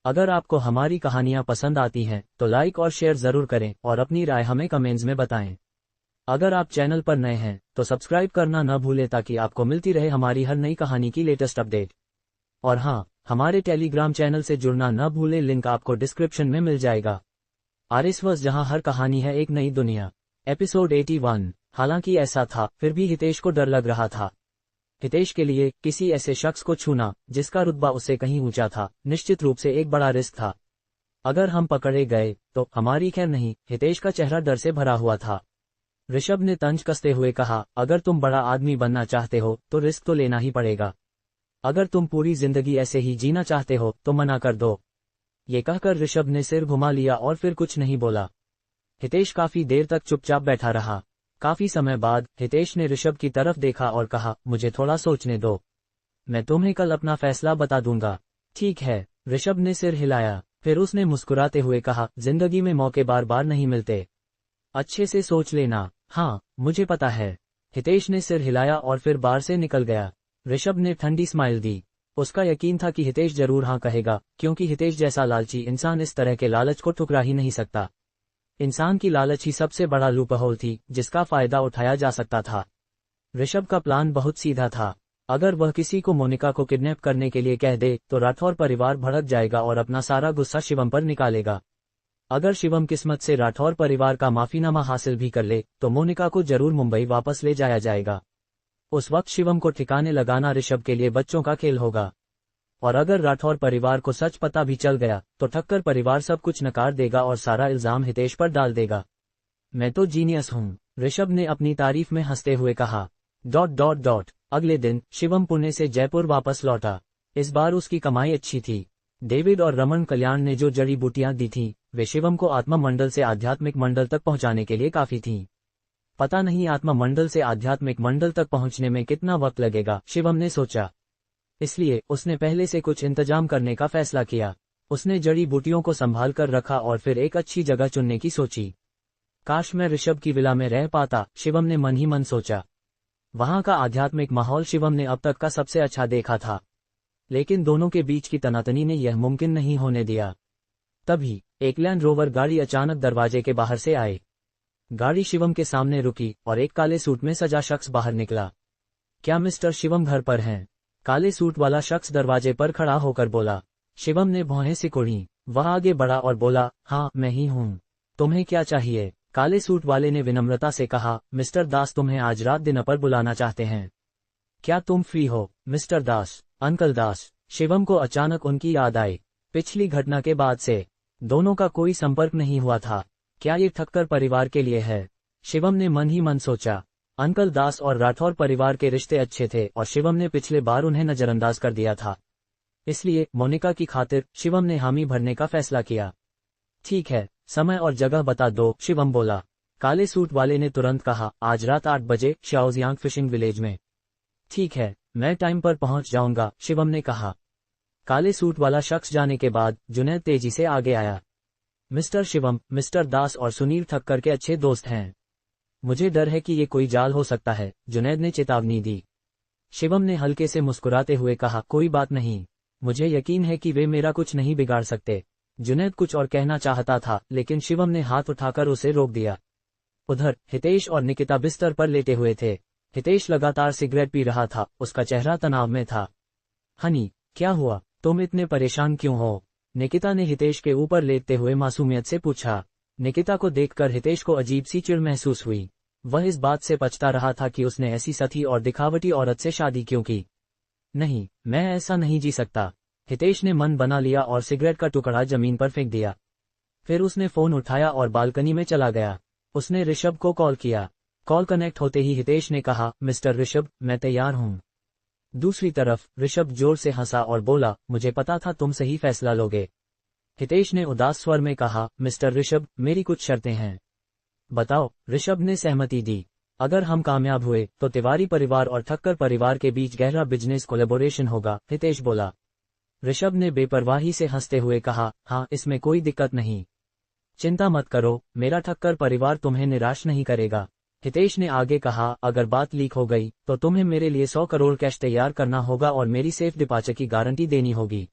अगर आपको हमारी कहानियाँ पसंद आती हैं तो लाइक और शेयर जरूर करें और अपनी राय हमें कमेंट्स में बताएं। अगर आप चैनल पर नए हैं तो सब्सक्राइब करना न भूलें ताकि आपको मिलती रहे हमारी हर नई कहानी की लेटेस्ट अपडेट। और हाँ, हमारे टेलीग्राम चैनल से जुड़ना न भूलें, लिंक आपको डिस्क्रिप्शन में मिल जाएगा। आरएसवर्स, जहां हर कहानी है एक नई दुनिया। एपिसोड 81। हालांकि ऐसा था, फिर भी हितेश को डर लग रहा था। हितेश के लिए किसी ऐसे शख्स को छूना जिसका रुतबा उससे कहीं ऊंचा था, निश्चित रूप से एक बड़ा रिस्क था। अगर हम पकड़े गए तो हमारी खैर नहीं। हितेश का चेहरा डर से भरा हुआ था। ऋषभ ने तंज कसते हुए कहा, अगर तुम बड़ा आदमी बनना चाहते हो तो रिस्क तो लेना ही पड़ेगा। अगर तुम पूरी जिंदगी ऐसे ही जीना चाहते हो तो मना कर दो। ये कहकर ऋषभ ने सिर घुमा लिया और फिर कुछ नहीं बोला। हितेश काफी देर तक चुपचाप बैठा रहा। काफी समय बाद हितेश ने ऋषभ की तरफ देखा और कहा, मुझे थोड़ा सोचने दो, मैं तुम्हें कल अपना फैसला बता दूंगा। ठीक है, ऋषभ ने सिर हिलाया। फिर उसने मुस्कुराते हुए कहा, जिंदगी में मौके बार बार नहीं मिलते, अच्छे से सोच लेना। हाँ, मुझे पता है। हितेश ने सिर हिलाया और फिर बार से निकल गया। ऋषभ ने ठंडी स्माइल दी। उसका यकीन था कि हितेश जरूर हाँ कहेगा, क्योंकि हितेश जैसा लालची इंसान इस तरह के लालच को ठुकरा ही नहीं सकता। इंसान की लालच ही सबसे बड़ा लूपहोल थी जिसका फायदा उठाया जा सकता था। ऋषभ का प्लान बहुत सीधा था। अगर वह किसी को मोनिका को किडनैप करने के लिए कह दे तो राठौर परिवार भड़क जाएगा और अपना सारा गुस्सा शिवम पर निकालेगा। अगर शिवम किस्मत से राठौर परिवार का माफीनामा हासिल भी कर ले तो मोनिका को जरूर मुंबई वापस ले जाया जाएगा। उस वक्त शिवम को ठिकाने लगाना ऋषभ के लिए बच्चों का खेल होगा। और अगर राठौर परिवार को सच पता भी चल गया तो ठक्कर परिवार सब कुछ नकार देगा और सारा इल्जाम हितेश पर डाल देगा। मैं तो जीनियस हूँ, ऋषभ ने अपनी तारीफ में हंसते हुए कहा। ... अगले दिन शिवम पुणे से जयपुर वापस लौटा। इस बार उसकी कमाई अच्छी थी। डेविड और रमन कल्याण ने जो जड़ी बूटियां दी थीं वे शिवम को आत्मा मंडल से आध्यात्मिक मंडल तक पहुंचाने के लिए काफी थीं। पता नहीं आत्मा मंडल से आध्यात्मिक मंडल तक पहुंचने में कितना वक्त लगेगा, शिवम ने सोचा। इसलिए उसने पहले से कुछ इंतजाम करने का फैसला किया। उसने जड़ी बूटियों को संभाल कर रखा और फिर एक अच्छी जगह चुनने की सोची। काश मैं ऋषभ की विला में रह पाता, शिवम ने मन ही मन सोचा। वहां का आध्यात्मिक माहौल शिवम ने अब तक का सबसे अच्छा देखा था। लेकिन दोनों के बीच की तनातनी ने यह मुमकिन नहीं होने दिया। तभी एक लैंड रोवर गाड़ी अचानक दरवाजे के बाहर से आई। गाड़ी शिवम के सामने रुकी और एक काले सूट में सजा शख्स बाहर निकला। क्या मिस्टर शिवम घर पर हैं? काले सूट वाला शख्स दरवाजे पर खड़ा होकर बोला। शिवम ने भौहें सिकुड़ी। वह आगे बढ़ा और बोला, हाँ मैं ही हूँ। तुम्हें क्या चाहिए? काले सूट वाले ने विनम्रता से कहा, मिस्टर दास तुम्हें आज रात डिनर पर बुलाना चाहते हैं। क्या तुम फ्री हो? मिस्टर दास, अंकल दास। शिवम को अचानक उनकी याद आई। पिछली घटना के बाद से दोनों का कोई संपर्क नहीं हुआ था। क्या ये ठक्कर परिवार के लिए है? शिवम ने मन ही मन सोचा। अंकल दास और राठौर परिवार के रिश्ते अच्छे थे और शिवम ने पिछले बार उन्हें नजरअंदाज कर दिया था। इसलिए मोनिका की खातिर शिवम ने हामी भरने का फैसला किया। ठीक है, समय और जगह बता दो, शिवम बोला। काले सूट वाले ने तुरंत कहा, आज रात 8 बजे शाओजियांग फिशिंग विलेज में। ठीक है, मैं टाइम पर पहुंच जाऊंगा, शिवम ने कहा। काले सूट वाला शख्स जाने के बाद जुनैद तेजी से आगे आया। मिस्टर शिवम, मिस्टर दास और सुनील ठक्कर के अच्छे दोस्त हैं। मुझे डर है कि ये कोई जाल हो सकता है, जुनैद ने चेतावनी दी। शिवम ने हल्के से मुस्कुराते हुए कहा, कोई बात नहीं, मुझे यकीन है कि वे मेरा कुछ नहीं बिगाड़ सकते। जुनैद कुछ और कहना चाहता था लेकिन शिवम ने हाथ उठाकर उसे रोक दिया। उधर हितेश और निकिता बिस्तर पर लेटे हुए थे। हितेश लगातार सिगरेट पी रहा था, उसका चेहरा तनाव में था। हनी, क्या हुआ? तुम इतने परेशान क्यों हो? निकिता ने हितेश के ऊपर लेटते हुए मासूमियत से पूछा। निकिता को देखकर हितेश को अजीब सी चिढ़ महसूस हुई। वह इस बात से पछता रहा था कि उसने ऐसी सती और दिखावटी औरत से शादी क्यों की। नहीं, मैं ऐसा नहीं जी सकता। हितेश ने मन बना लिया और सिगरेट का टुकड़ा जमीन पर फेंक दिया। फिर उसने फोन उठाया और बालकनी में चला गया। उसने ऋषभ को कॉल किया। कॉल कनेक्ट होते ही हितेश ने कहा, मिस्टर ऋषभ, मैं तैयार हूँ। दूसरी तरफ ऋषभ जोर से हंसा और बोला, मुझे पता था तुम सही फैसला लोगे। हितेश ने उदास स्वर में कहा, मिस्टर ऋषभ, मेरी कुछ शर्तें हैं। बताओ, ऋषभ ने सहमति दी। अगर हम कामयाब हुए तो तिवारी परिवार और ठक्कर परिवार के बीच गहरा बिजनेस कोलैबोरेशन होगा, हितेश बोला। ऋषभ ने बेपरवाही से हंसते हुए कहा, हाँ, इसमें कोई दिक्कत नहीं। चिंता मत करो, मेरा ठक्कर परिवार तुम्हें निराश नहीं करेगा। हितेश ने आगे कहा, अगर बात लीक हो गई तो तुम्हें मेरे लिए 100 करोड़ कैश तैयार करना होगा और मेरी सेफ डिपार्चर की गारंटी देनी होगी।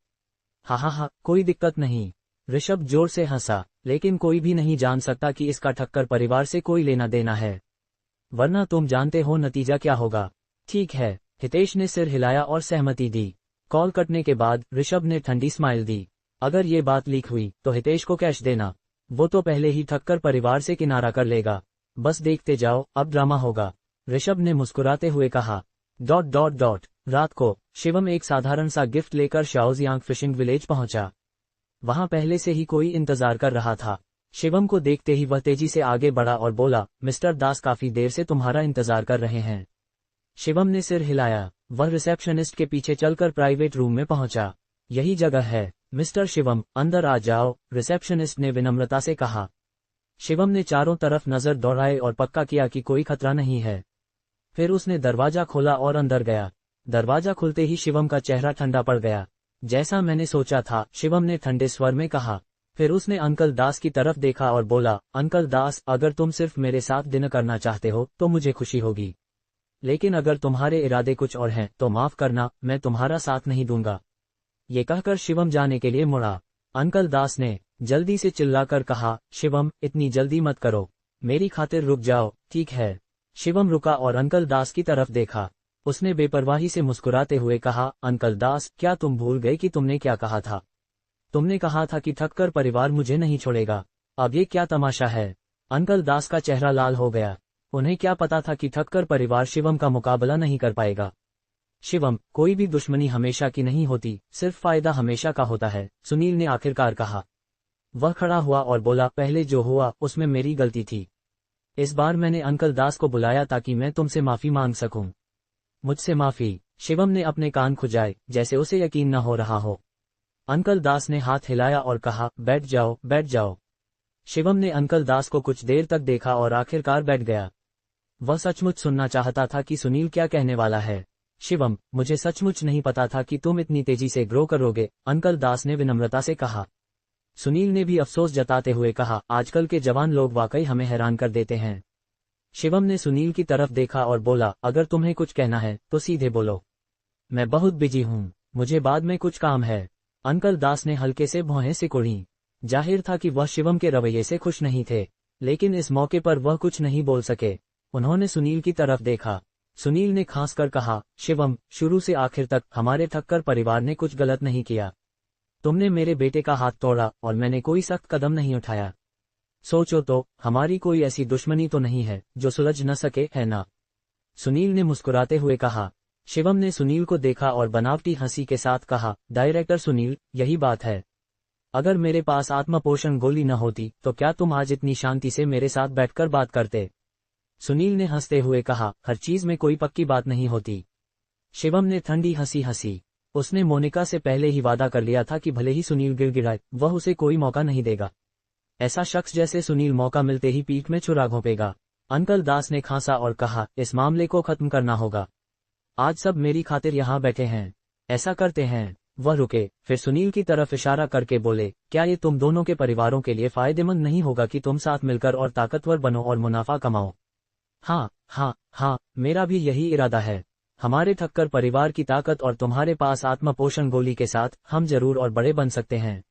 हा, कोई दिक्कत नहीं। ऋषभ जोर से हंसा, लेकिन कोई भी नहीं जान सकता कि इसका ठक्कर परिवार से कोई लेना देना है, वरना तुम जानते हो नतीजा क्या होगा। ठीक है, हितेश ने सिर हिलाया और सहमति दी। कॉल कटने के बाद ऋषभ ने ठंडी स्माइल दी। अगर ये बात लीक हुई तो हितेश को कैश देना, वो तो पहले ही ठक्कर परिवार से किनारा कर लेगा। बस देखते जाओ, अब ड्रामा होगा, ऋषभ ने मुस्कुराते हुए कहा। ... रात को शिवम एक साधारण सा गिफ्ट लेकर शाओजियांग फिशिंग विलेज पहुंचा। वहां पहले से ही कोई इंतजार कर रहा था। शिवम को देखते ही वह तेजी से आगे बढ़ा और बोला, मिस्टर दास काफी देर से तुम्हारा इंतजार कर रहे हैं। शिवम ने सिर हिलाया। वह रिसेप्शनिस्ट के पीछे चलकर प्राइवेट रूम में पहुंचा। यही जगह है मिस्टर शिवम, अंदर आ जाओ, रिसेप्शनिस्ट ने विनम्रता से कहा। शिवम ने चारों तरफ नजर दौड़ाई और पक्का किया कि कोई खतरा नहीं है। फिर उसने दरवाजा खोला और अंदर गया। दरवाजा खुलते ही शिवम का चेहरा ठंडा पड़ गया। जैसा मैंने सोचा था, शिवम ने ठंडे स्वर में कहा। फिर उसने अंकल दास की तरफ देखा और बोला, अंकल दास, अगर तुम सिर्फ मेरे साथ डिनर करना चाहते हो तो मुझे खुशी होगी, लेकिन अगर तुम्हारे इरादे कुछ और हैं तो माफ करना, मैं तुम्हारा साथ नहीं दूंगा। ये कहकर शिवम जाने के लिए मुड़ा। अंकल दास ने जल्दी से चिल्लाकर कहा, शिवम, इतनी जल्दी मत करो, मेरी खातिर रुक जाओ। ठीक है। शिवम रुका और अंकल दास की तरफ देखा। उसने बेपरवाही से मुस्कुराते हुए कहा, अंकल दास, क्या तुम भूल गए कि तुमने क्या कहा था? तुमने कहा था कि ठक्कर परिवार मुझे नहीं छोड़ेगा। अब ये क्या तमाशा है? अंकल दास का चेहरा लाल हो गया। उन्हें क्या पता था कि ठक्कर परिवार शिवम का मुकाबला नहीं कर पाएगा। शिवम, कोई भी दुश्मनी हमेशा की नहीं होती, सिर्फ फायदा हमेशा का होता है, सुनील ने आखिरकार कहा। वह खड़ा हुआ और बोला, पहले जो हुआ उसमें मेरी गलती थी। इस बार मैंने अंकल दास को बुलाया ताकि मैं तुमसे माफी मांग सकूं। मुझसे माफी? शिवम ने अपने कान खुजाए, जैसे उसे यकीन न हो रहा हो। अंकल दास ने हाथ हिलाया और कहा, बैठ जाओ, बैठ जाओ। शिवम ने अंकल दास को कुछ देर तक देखा और आखिरकार बैठ गया। वह सचमुच सुनना चाहता था कि सुनील क्या कहने वाला है। शिवम, मुझे सचमुच नहीं पता था कि तुम इतनी तेजी से ग्रो करोगे, अंकल दास ने विनम्रता से कहा। सुनील ने भी अफसोस जताते हुए कहा, आजकल के जवान लोग वाकई हमें हैरान कर देते हैं। शिवम ने सुनील की तरफ देखा और बोला, अगर तुम्हें कुछ कहना है तो सीधे बोलो, मैं बहुत बिजी हूँ, मुझे बाद में कुछ काम है। अंकल दास ने हल्के से भौहें सिकुड़ी। जाहिर था कि वह शिवम के रवैये से खुश नहीं थे, लेकिन इस मौके पर वह कुछ नहीं बोल सके। उन्होंने सुनील की तरफ देखा। सुनील ने खांस कर कहा, शिवम, शुरू से आखिर तक हमारे ठक्कर परिवार ने कुछ गलत नहीं किया। तुमने मेरे बेटे का हाथ तोड़ा और मैंने कोई सख्त कदम नहीं उठाया। सोचो तो, हमारी कोई ऐसी दुश्मनी तो नहीं है जो सुलझ न सके, है ना? सुनील ने मुस्कुराते हुए कहा। शिवम ने सुनील को देखा और बनावटी हंसी के साथ कहा, डायरेक्टर सुनील, यही बात है। अगर मेरे पास आत्मपोषण गोली न होती तो क्या तुम आज इतनी शांति से मेरे साथ बैठकर बात करते? सुनील ने हंसते हुए कहा, हर चीज में कोई पक्की बात नहीं होती। शिवम ने ठंडी हंसी हंसी। उसने मोनिका से पहले ही वादा कर लिया था कि भले ही सुनील गिड़गिड़ाए, वह उसे कोई मौका नहीं देगा। ऐसा शख्स जैसे सुनील मौका मिलते ही पीठ में छुरा घोंपेगा। अंकल दास ने खांसा और कहा, इस मामले को खत्म करना होगा। आज सब मेरी खातिर यहाँ बैठे हैं, ऐसा करते हैं। वह रुके, फिर सुनील की तरफ इशारा करके बोले, क्या ये तुम दोनों के परिवारों के लिए फायदेमंद नहीं होगा कि तुम साथ मिलकर और ताकतवर बनो और मुनाफा कमाओ? हाँ, मेरा भी यही इरादा है। हमारे ठक्कर परिवार की ताकत और तुम्हारे पास आत्मपोषण गोली के साथ हम जरूर और बड़े बन सकते हैं।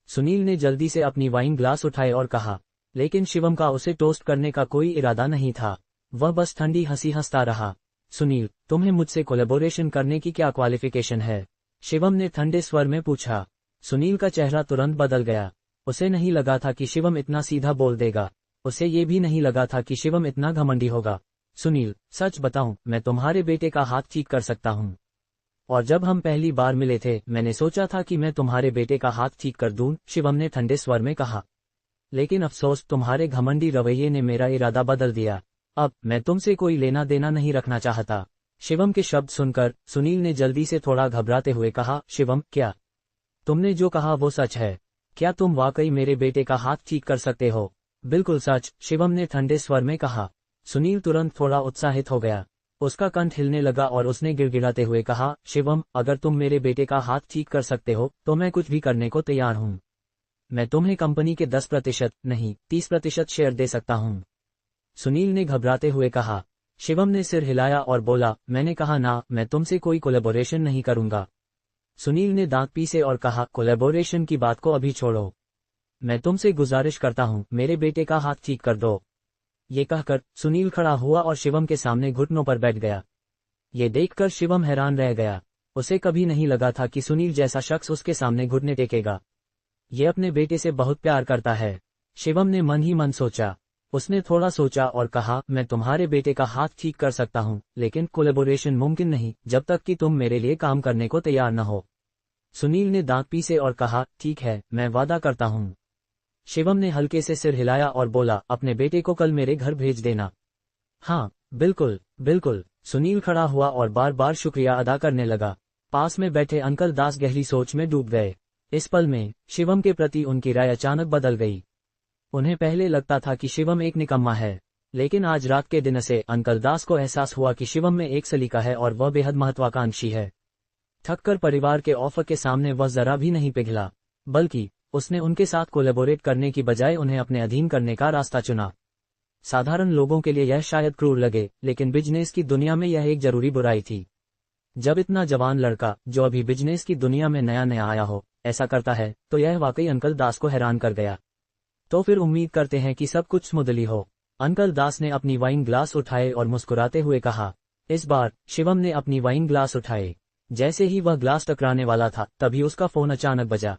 सुनील ने जल्दी से अपनी वाइन ग्लास उठाए और कहा, लेकिन शिवम का उसे टोस्ट करने का कोई इरादा नहीं था। वह बस ठंडी हंसी हंसता रहा। सुनील, तुम्हें मुझसे कोलैबोरेशन करने की क्या क्वालिफिकेशन है? शिवम ने ठंडे स्वर में पूछा। सुनील का चेहरा तुरंत बदल गया। उसे नहीं लगा था कि शिवम इतना सीधा बोल देगा। उसे ये भी नहीं लगा था कि शिवम इतना घमंडी होगा। सुनील, सच बताऊं, मैं तुम्हारे बेटे का हाथ ठीक कर सकता हूँ। और जब हम पहली बार मिले थे मैंने सोचा था कि मैं तुम्हारे बेटे का हाथ ठीक कर दूं, शिवम ने ठंडे स्वर में कहा। लेकिन अफसोस, तुम्हारे घमंडी रवैये ने मेरा इरादा बदल दिया। अब मैं तुमसे कोई लेना देना नहीं रखना चाहता। शिवम के शब्द सुनकर सुनील ने जल्दी से थोड़ा घबराते हुए कहा, शिवम, क्या तुमने जो कहा वो सच है? क्या तुम वाकई मेरे बेटे का हाथ ठीक कर सकते हो? बिल्कुल सच, शिवम ने ठंडे स्वर में कहा। सुनील तुरंत थोड़ा उत्साहित हो गया। उसका कंठ हिलने लगा और उसने गिड़गिड़ाते हुए कहा, शिवम, अगर तुम मेरे बेटे का हाथ ठीक कर सकते हो तो मैं कुछ भी करने को तैयार हूँ। मैं तुम्हें कंपनी के 10% नहीं 30% शेयर दे सकता हूँ। सुनील ने घबराते हुए कहा। शिवम ने सिर हिलाया और बोला, मैंने कहा ना, मैं तुमसे कोई कोलैबोरेशन नहीं करूंगा। सुनील ने दांत पीसे और कहा, कोलैबोरेशन की बात को अभी छोड़ो। मैं तुमसे गुजारिश करता हूँ, मेरे बेटे का हाथ ठीक कर दो। ये कहकर सुनील खड़ा हुआ और शिवम के सामने घुटनों पर बैठ गया। ये देखकर शिवम हैरान रह गया। उसे कभी नहीं लगा था कि सुनील जैसा शख्स उसके सामने घुटने टेकेगा। ये अपने बेटे से बहुत प्यार करता है। शिवम ने मन ही मन सोचा। उसने थोड़ा सोचा और कहा, मैं तुम्हारे बेटे का हाथ ठीक कर सकता हूँ, लेकिन कोलैबोरेशन मुमकिन नहीं जब तक कि तुम मेरे लिए काम करने को तैयार न हो। सुनील ने दांत पीसे और कहा, ठीक है, मैं वादा करता हूँ। शिवम ने हल्के से सिर हिलाया और बोला, अपने बेटे को कल मेरे घर भेज देना। हाँ, बिल्कुल बिल्कुल। सुनील खड़ा हुआ और बार बार शुक्रिया अदा करने लगा। पास में बैठे अंकल दास गहरी सोच में डूब गए। इस पल में शिवम के प्रति उनकी राय अचानक बदल गई। उन्हें पहले लगता था कि शिवम एक निकम्मा है, लेकिन आज रात के दिन से अंकल दास को एहसास हुआ कि शिवम में एक सलीका है और वह बेहद महत्वाकांक्षी है। थककर परिवार के ऑफर के सामने वह जरा भी नहीं पिघला, बल्कि उसने उनके साथ कोलैबोरेट करने की बजाय उन्हें अपने अधीन करने का रास्ता चुना। साधारण लोगों के लिए यह शायद क्रूर लगे, लेकिन बिजनेस की दुनिया में यह एक जरूरी बुराई थी। जब इतना जवान लड़का, जो अभी बिजनेस की दुनिया में नया नया आया हो, ऐसा करता है, तो यह वाकई अंकल दास को हैरान कर गया। तो फिर उम्मीद करते हैं कि सब कुछ स्मूदली हो। अंकल दास ने अपनी वाइन ग्लास उठाए और मुस्कुराते हुए कहा। इस बार शिवम ने अपनी वाइन ग्लास उठाए। जैसे ही वह ग्लास टकराने वाला था, तभी उसका फोन अचानक बजा।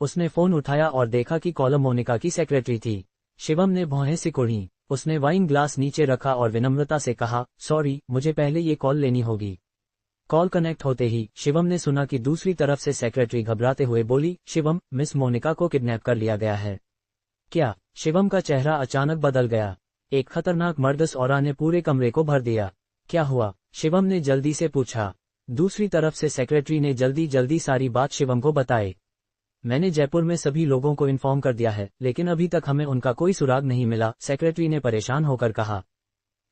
उसने फोन उठाया और देखा कि कॉलम मोनिका की सेक्रेटरी थी। शिवम ने भौहें सिकुड़ी। उसने वाइन ग्लास नीचे रखा और विनम्रता से कहा, सॉरी, मुझे पहले ये कॉल लेनी होगी। कॉल कनेक्ट होते ही शिवम ने सुना कि दूसरी तरफ से सेक्रेटरी घबराते हुए बोली, शिवम, मिस मोनिका को किडनैप कर लिया गया है। क्या? शिवम का चेहरा अचानक बदल गया। एक खतरनाक मर्दस ऑरा ने पूरे कमरे को भर दिया। क्या हुआ? शिवम ने जल्दी से पूछा। दूसरी तरफ से सेक्रेटरी ने जल्दी जल्दी सारी बात शिवम को बताई। मैंने जयपुर में सभी लोगों को इन्फॉर्म कर दिया है, लेकिन अभी तक हमें उनका कोई सुराग नहीं मिला, सेक्रेटरी ने परेशान होकर कहा।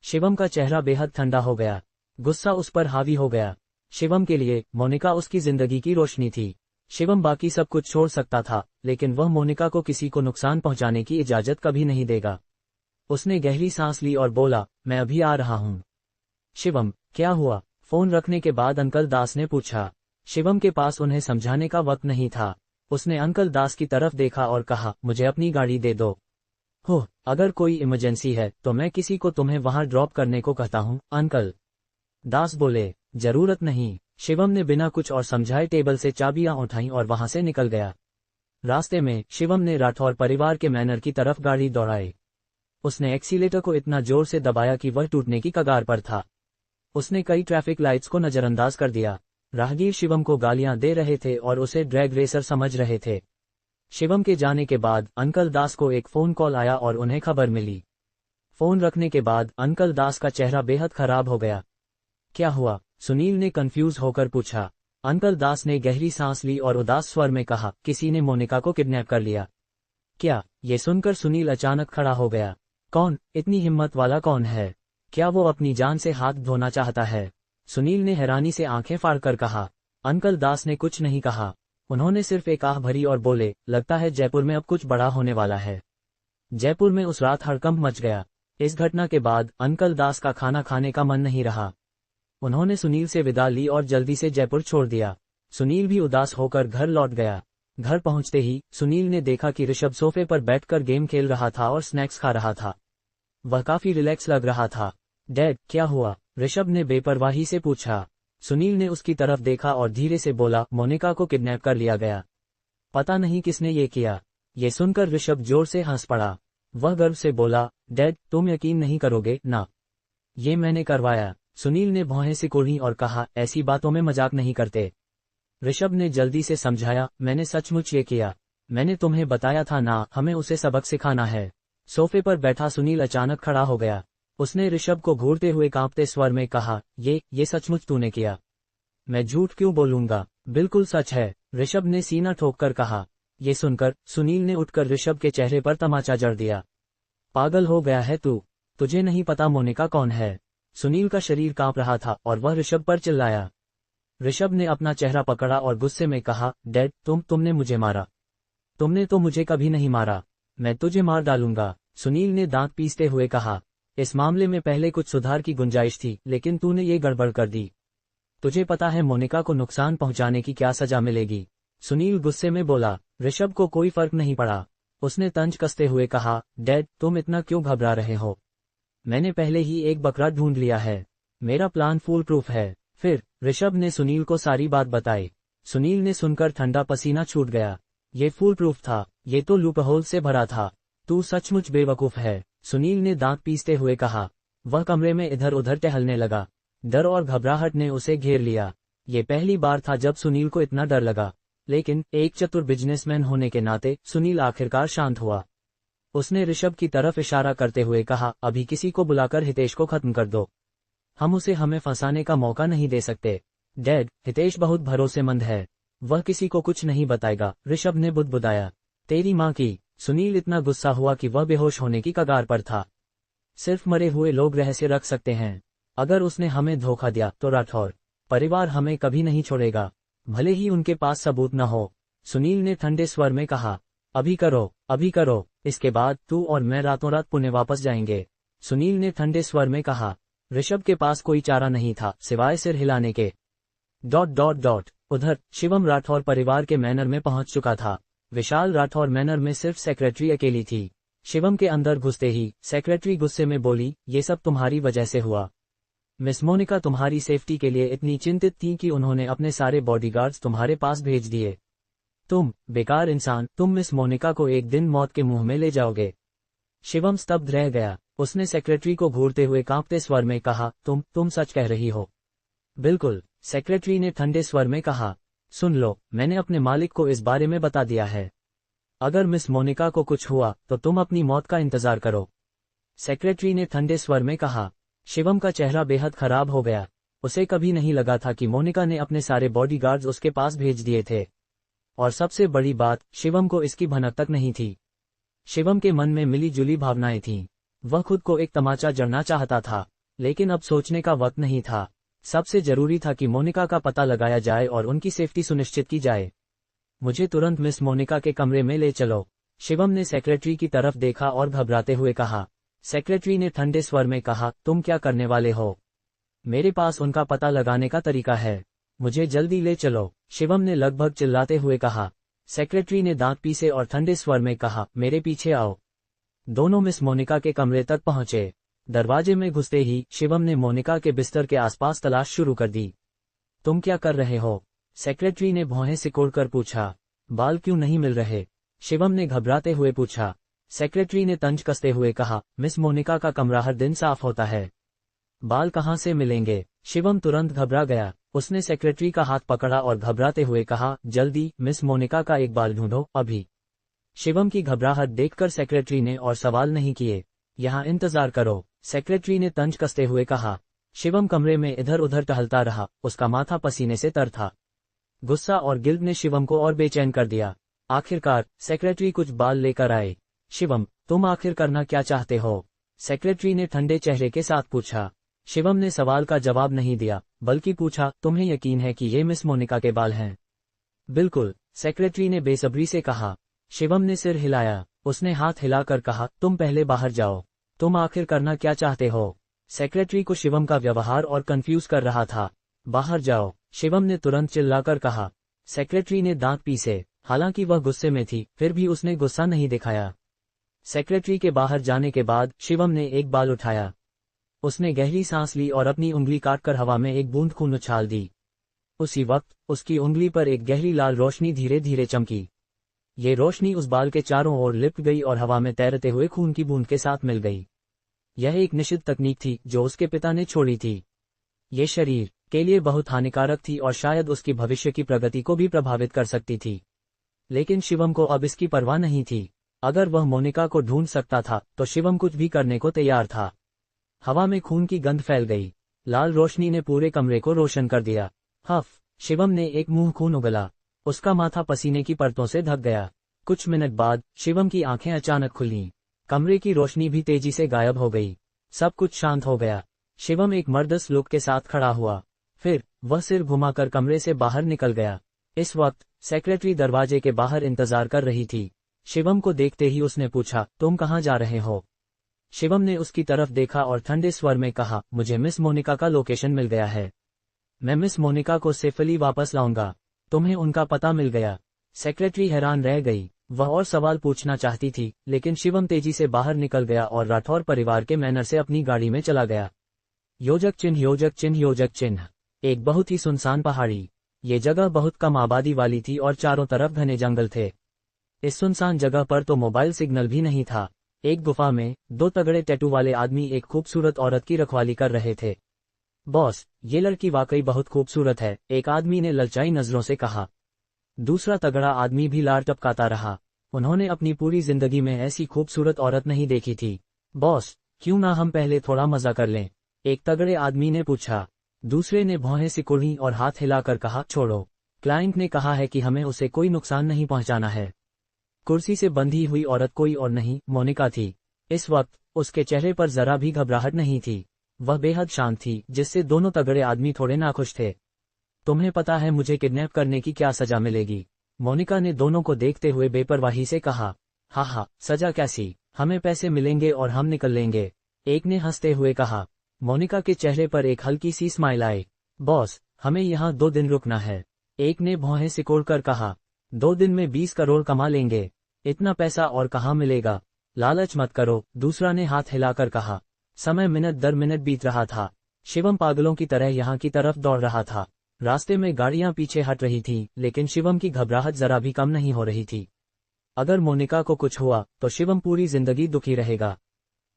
शिवम का चेहरा बेहद ठंडा हो गया। गुस्सा उस पर हावी हो गया। शिवम के लिए मोनिका उसकी जिंदगी की रोशनी थी। शिवम बाकी सब कुछ छोड़ सकता था, लेकिन वह मोनिका को किसी को नुकसान पहुंचाने की इजाजत कभी नहीं देगा। उसने गहरी सांस ली और बोला, मैं अभी आ रहा हूं। शिवम, क्या हुआ? फोन रखने के बाद अंकल दास ने पूछा। शिवम के पास उन्हें समझाने का वक्त नहीं था। उसने अंकल दास की तरफ देखा और कहा, मुझे अपनी गाड़ी दे दो। हो, अगर कोई इमरजेंसी है तो मैं किसी को तुम्हें वहां ड्रॉप करने को कहता हूं, अंकल दास बोले। जरूरत नहीं। शिवम ने बिना कुछ और समझाए टेबल से चाबियां उठाईं और वहां से निकल गया। रास्ते में शिवम ने राठौर परिवार के मैनर की तरफ गाड़ी दौड़ाई। उसने एक्सीलेटर को इतना जोर से दबाया कि वह टूटने की कगार पर था। उसने कई ट्रैफिक लाइट्स को नजरअंदाज कर दिया। राहगीर शिवम को गालियां दे रहे थे और उसे ड्रैग रेसर समझ रहे थे। शिवम के जाने के बाद अंकल दास को एक फोन कॉल आया और उन्हें खबर मिली। फोन रखने के बाद अंकल दास का चेहरा बेहद खराब हो गया। क्या हुआ? सुनील ने कंफ्यूज होकर पूछा। अंकल दास ने गहरी सांस ली और उदास स्वर में कहा, किसी ने मोनिका को किडनैप कर लिया। क्या? ये सुनकर सुनील अचानक खड़ा हो गया। कौन? इतनी हिम्मत वाला कौन है? क्या वो अपनी जान से हाथ धोना चाहता है? सुनील ने हैरानी से आंखें फाड़कर कहा। अंकल दास ने कुछ नहीं कहा। उन्होंने सिर्फ एक आह भरी और बोले, लगता है जयपुर में अब कुछ बड़ा होने वाला है। जयपुर में उस रात हड़कंप मच गया। इस घटना के बाद अंकल दास का खाना खाने का मन नहीं रहा। उन्होंने सुनील से विदा ली और जल्दी से जयपुर छोड़ दिया। सुनील भी उदास होकर घर लौट गया। घर पहुंचते ही सुनील ने देखा कि ऋषभ सोफे पर बैठकर गेम खेल रहा था और स्नैक्स खा रहा था। वह काफी रिलैक्स लग रहा था। डैड, क्या हुआ? ऋषभ ने बेपरवाही से पूछा। सुनील ने उसकी तरफ देखा और धीरे से बोला, मोनिका को किडनैप कर लिया गया। पता नहीं किसने ये किया। ये सुनकर ऋषभ जोर से हंस पड़ा। वह गर्व से बोला, डैड, तुम यकीन नहीं करोगे ना, ये मैंने करवाया। सुनील ने भौहें सिकोड़ी और कहा, ऐसी बातों में मजाक नहीं करते। ऋषभ ने जल्दी से समझाया, मैंने सचमुच ये किया। मैंने तुम्हें बताया था ना, हमें उसे सबक सिखाना है। सोफे पर बैठा सुनील अचानक खड़ा हो गया। उसने ऋषभ को घूरते हुए कांपते स्वर में कहा, ये सचमुच तूने किया? मैं झूठ क्यों बोलूंगा, बिल्कुल सच है, ऋषभ ने सीना ठोककर कहा। ये सुनकर सुनील ने उठकर ऋषभ के चेहरे पर तमाचा जड़ दिया। पागल हो गया है तू? तुझे नहीं पता मोनिका कौन है? सुनील का शरीर कांप रहा था और वह ऋषभ पर चिल्लाया। ऋषभ ने अपना चेहरा पकड़ा और गुस्से में कहा, डैड, तुमने मुझे मारा। तुमने तो मुझे कभी नहीं मारा। मैं तुझे मार डालूंगा, सुनील ने दांत पीसते हुए कहा। इस मामले में पहले कुछ सुधार की गुंजाइश थी, लेकिन तूने ये गड़बड़ कर दी। तुझे पता है मोनिका को नुकसान पहुंचाने की क्या सजा मिलेगी? सुनील गुस्से में बोला। ऋषभ को कोई फर्क नहीं पड़ा। उसने तंज कसते हुए कहा, डैड तुम इतना क्यों घबरा रहे हो? मैंने पहले ही एक बकरा ढूंढ लिया है। मेरा प्लान फूल प्रूफ है। फिर ऋषभ ने सुनील को सारी बात बताई। सुनील ने सुनकर ठंडा पसीना छूट गया। ये फूल प्रूफ था, ये तो लूपहोल से भरा था। तू सचमुच बेवकूफ है, सुनील ने दांत पीसते हुए कहा। वह कमरे में इधर उधर टहलने लगा। डर और घबराहट ने उसे घेर लिया। ये पहली बार था जब सुनील को इतना डर लगा, लेकिन एक चतुर बिजनेसमैन होने के नाते सुनील आखिरकार शांत हुआ। उसने ऋषभ की तरफ इशारा करते हुए कहा, अभी किसी को बुलाकर हितेश को खत्म कर दो। हम उसे हमें फंसाने का मौका नहीं दे सकते। डैड, हितेश बहुत भरोसेमंद है, वह किसी को कुछ नहीं बताएगा, ऋषभ ने बुदबुदाया। तेरी माँ की। सुनील इतना गुस्सा हुआ कि वह बेहोश होने की कगार पर था। सिर्फ मरे हुए लोग रहस्य रख सकते हैं। अगर उसने हमें धोखा दिया तो राठौर परिवार हमें कभी नहीं छोड़ेगा, भले ही उनके पास सबूत न हो। सुनील ने ठंडे स्वर में कहा, अभी करो, अभी करो, इसके बाद तू और मैं रातों रात पुणे वापस जाएंगे। सुनील ने ठंडे स्वर में कहा। ऋषभ के पास कोई चारा नहीं था सिवाय सिर हिलाने के। ... उधर शिवम राठौर परिवार के मैनर में पहुंच चुका था। विशाल राठौर मैनर में सिर्फ सेक्रेटरी अकेली थी। शिवम के अंदर घुसते ही सेक्रेटरी गुस्से में बोली, ये सब तुम्हारी वजह से हुआ। मिस मोनिका तुम्हारी सेफ्टी के लिए इतनी चिंतित थी कि उन्होंने अपने सारे बॉडीगार्ड्स तुम्हारे पास भेज दिए। तुम बेकार इंसान, तुम मिस मोनिका को एक दिन मौत के मुंह में ले जाओगे। शिवम स्तब्ध रह गया। उसने सेक्रेटरी को घूरते हुए कांपते स्वर में कहा, तुम सच कह रही हो? बिल्कुल, सेक्रेटरी ने ठंडे स्वर में कहा। सुन लो, मैंने अपने मालिक को इस बारे में बता दिया है। अगर मिस मोनिका को कुछ हुआ तो तुम अपनी मौत का इंतजार करो, सेक्रेटरी ने ठंडे स्वर में कहा। शिवम का चेहरा बेहद खराब हो गया। उसे कभी नहीं लगा था कि मोनिका ने अपने सारे बॉडीगार्ड्स उसके पास भेज दिए थे। और सबसे बड़ी बात, शिवम को इसकी भनक तक नहीं थी। शिवम के मन में मिली जुली भावनाएं थीं। वह खुद को एक तमाचा जड़ना चाहता था, लेकिन अब सोचने का वक्त नहीं था। सबसे जरूरी था कि मोनिका का पता लगाया जाए और उनकी सेफ्टी सुनिश्चित की जाए। मुझे तुरंत मिस मोनिका के कमरे में ले चलो, शिवम ने सेक्रेटरी की तरफ देखा और घबराते हुए कहा। सेक्रेटरी ने ठंडे स्वर में कहा, तुम क्या करने वाले हो? मेरे पास उनका पता लगाने का तरीका है, मुझे जल्दी ले चलो, शिवम ने लगभग चिल्लाते हुए कहा। सेक्रेटरी ने दांत पीसे और ठंडे स्वर में कहा, मेरे पीछे आओ। दोनों मिस मोनिका के कमरे तक पहुंचे। दरवाजे में घुसते ही शिवम ने मोनिका के बिस्तर के आसपास तलाश शुरू कर दी। तुम क्या कर रहे हो? सेक्रेटरी ने भौहें सिकोड़कर पूछा। बाल क्यों नहीं मिल रहे? शिवम ने घबराते हुए पूछा। सेक्रेटरी ने तंज कसते हुए कहा, मिस मोनिका का कमरा हर दिन साफ होता है, बाल कहाँ से मिलेंगे? शिवम तुरंत घबरा गया। उसने सेक्रेटरी का हाथ पकड़ा और घबराते हुए कहा, जल्दी मिस मोनिका का एक बाल ढूंढो, अभी। शिवम की घबराहट देखकर सेक्रेटरी ने और सवाल नहीं किए। यहाँ इंतजार करो, सेक्रेटरी ने तंज कसते हुए कहा। शिवम कमरे में इधर उधर टहलता रहा, उसका माथा पसीने से तर था। गुस्सा और गिल्ट ने शिवम को और बेचैन कर दिया। आखिरकार सेक्रेटरी कुछ बाल लेकर आए। शिवम, तुम आखिर करना क्या चाहते हो? सेक्रेटरी ने ठंडे चेहरे के साथ पूछा। शिवम ने सवाल का जवाब नहीं दिया, बल्कि पूछा, तुम्हें यकीन है कि ये मिस मोनिका के बाल हैं? बिल्कुल, सेक्रेटरी ने बेसब्री से कहा। शिवम ने सिर हिलाया। उसने हाथ हिलाकर कहा, तुम पहले बाहर जाओ। तुम आखिर करना क्या चाहते हो? सेक्रेटरी को शिवम का व्यवहार और कंफ्यूज कर रहा था। बाहर जाओ, शिवम ने तुरंत चिल्लाकर कहा। सेक्रेटरी ने दांत पीसे। हालांकि वह गुस्से में थी, फिर भी उसने गुस्सा नहीं दिखाया। सेक्रेटरी के बाहर जाने के बाद शिवम ने एक बाल उठाया। उसने गहरी सांस ली और अपनी उंगली काटकर हवा में एक बूंद खून उछाल दी। उसी वक्त उसकी उंगली पर एक गहरी लाल रोशनी धीरे धीरे चमकी। ये रोशनी उस बाल के चारों ओर लिपट गई और हवा में तैरते हुए खून की बूंद के साथ मिल गई। यह एक निषिद्ध तकनीक थी जो उसके पिता ने छोड़ी थी। ये शरीर के लिए बहुत हानिकारक थी और शायद उसकी भविष्य की प्रगति को भी प्रभावित कर सकती थी। लेकिन शिवम को अब इसकी परवाह नहीं थी। अगर वह मोनिका को ढूंढ सकता था तो शिवम कुछ भी करने को तैयार था। हवा में खून की गंध फैल गई। लाल रोशनी ने पूरे कमरे को रोशन कर दिया। हफ, शिवम ने एक मुंह खून उगला। उसका माथा पसीने की परतों से ढक गया। कुछ मिनट बाद शिवम की आंखें अचानक खुलीं। कमरे की रोशनी भी तेजी से गायब हो गई। सब कुछ शांत हो गया। शिवम एक मर्दस लुक के साथ खड़ा हुआ। फिर वह सिर घुमाकर कमरे से बाहर निकल गया। इस वक्त सेक्रेटरी दरवाजे के बाहर इंतजार कर रही थी। शिवम को देखते ही उसने पूछा, तुम कहाँ जा रहे हो? शिवम ने उसकी तरफ देखा और ठंडे स्वर में कहा, मुझे मिस मोनिका का लोकेशन मिल गया है। मैं मिस मोनिका को सेफली वापस लाऊंगा। तुम्हें उनका पता मिल गया? सेक्रेटरी हैरान रह गई। वह और सवाल पूछना चाहती थी, लेकिन शिवम तेजी से बाहर निकल गया और राठौर परिवार के मैनर से अपनी गाड़ी में चला गया। योजक चिन्ह, योजक चिन्ह, योजक चिन्ह। एक बहुत ही सुनसान पहाड़ी। ये जगह बहुत कम आबादी वाली थी और चारों तरफ घने जंगल थे। इस सुनसान जगह पर तो मोबाइल सिग्नल भी नहीं था। एक गुफा में दो तगड़े टैटू वाले आदमी एक खूबसूरत औरत की रखवाली कर रहे थे। बॉस, ये लड़की वाकई बहुत खूबसूरत है, एक आदमी ने ललचाई नजरों से कहा। दूसरा तगड़ा आदमी भी लार टपकाता रहा। उन्होंने अपनी पूरी जिंदगी में ऐसी खूबसूरत औरत नहीं देखी थी। बॉस, क्यों ना हम पहले थोड़ा मजा कर लें? एक तगड़े आदमी ने पूछा। दूसरे ने भौहें सिकुड़ी और हाथ हिलाकर कहा, छोड़ो। क्लाइंट ने कहा है कि हमें उसे कोई नुकसान नहीं पहुंचाना है। कुर्सी से बंधी हुई औरत कोई और नहीं, मोनिका थी। इस वक्त उसके चेहरे पर जरा भी घबराहट नहीं थी। वह बेहद शांत थी, जिससे दोनों तगड़े आदमी थोड़े नाखुश थे। तुम्हें पता है मुझे किडनैप करने की क्या सजा मिलेगी? मोनिका ने दोनों को देखते हुए बेपरवाही से कहा। हाँ, सजा कैसी? हमें पैसे मिलेंगे और हम निकल लेंगे, एक ने हंसते हुए कहा। मोनिका के चेहरे पर एक हल्की सी स्माइल आई। बॉस, हमें यहाँ 2 दिन रुकना है, एक ने भौहें सिकोड़कर कहा। 2 दिन में 20 करोड़ कमा लेंगे, इतना पैसा और कहाँ मिलेगा? लालच मत करो, दूसरा ने हाथ हिलाकर कहा। समय मिनट दर मिनट बीत रहा था। शिवम पागलों की तरह यहाँ की तरफ दौड़ रहा था। रास्ते में गाड़ियां पीछे हट रही थीं, लेकिन शिवम की घबराहट जरा भी कम नहीं हो रही थी। अगर मोनिका को कुछ हुआ तो शिवम पूरी जिंदगी दुखी रहेगा।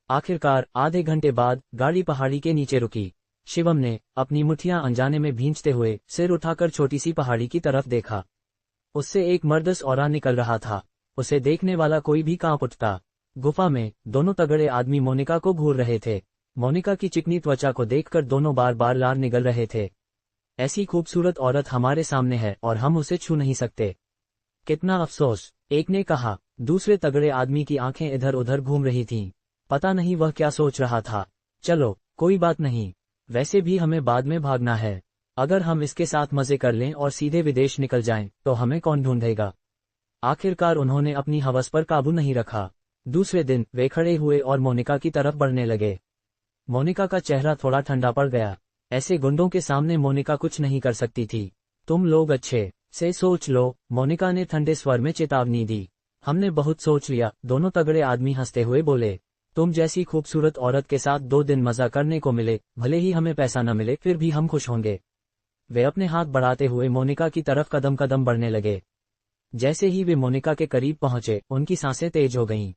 आखिरकार आधे घंटे बाद गाड़ी पहाड़ी के नीचे रुकी। शिवम ने अपनी मुट्ठियां अनजाने में भींचते हुए सिर उठाकर छोटी सी पहाड़ी की तरफ देखा। उससे एक मर्दस ऑरा निकल रहा था। उसे देखने वाला कोई भी कांप उठता। गुफा में दोनों तगड़े आदमी मोनिका को घूर रहे थे। मोनिका की चिकनी त्वचा को देखकर दोनों बार बार लार निगल रहे थे। ऐसी खूबसूरत औरत हमारे सामने है और हम उसे छू नहीं सकते। कितना अफसोस, एक ने कहा। दूसरे तगड़े आदमी की आंखें इधर उधर घूम रही थीं। पता नहीं वह क्या सोच रहा था। चलो, कोई बात नहीं, वैसे भी हमें बाद में भागना है। अगर हम इसके साथ मजे कर लें और सीधे विदेश निकल जाएं, तो हमें कौन ढूंढेगा? आखिरकार उन्होंने अपनी हवस पर काबू नहीं रखा। दूसरे दिन वे खड़े हुए और मोनिका की तरफ बढ़ने लगे। मोनिका का चेहरा थोड़ा ठंडा पड़ गया। ऐसे गुंडों के सामने मोनिका कुछ नहीं कर सकती थी। तुम लोग अच्छे से सोच लो, मोनिका ने ठंडे स्वर में चेतावनी दी। हमने बहुत सोच लिया, दोनों तगड़े आदमी हंसते हुए बोले। तुम जैसी खूबसूरत औरत के साथ 2 दिन मजा करने को मिले, भले ही हमें पैसा न मिले फिर भी हम खुश होंगे। वे अपने हाथ बढ़ाते हुए मोनिका की तरफ कदम कदम बढ़ने लगे। जैसे ही वे मोनिका के करीब पहुंचे, उनकी सांसें तेज हो गईं।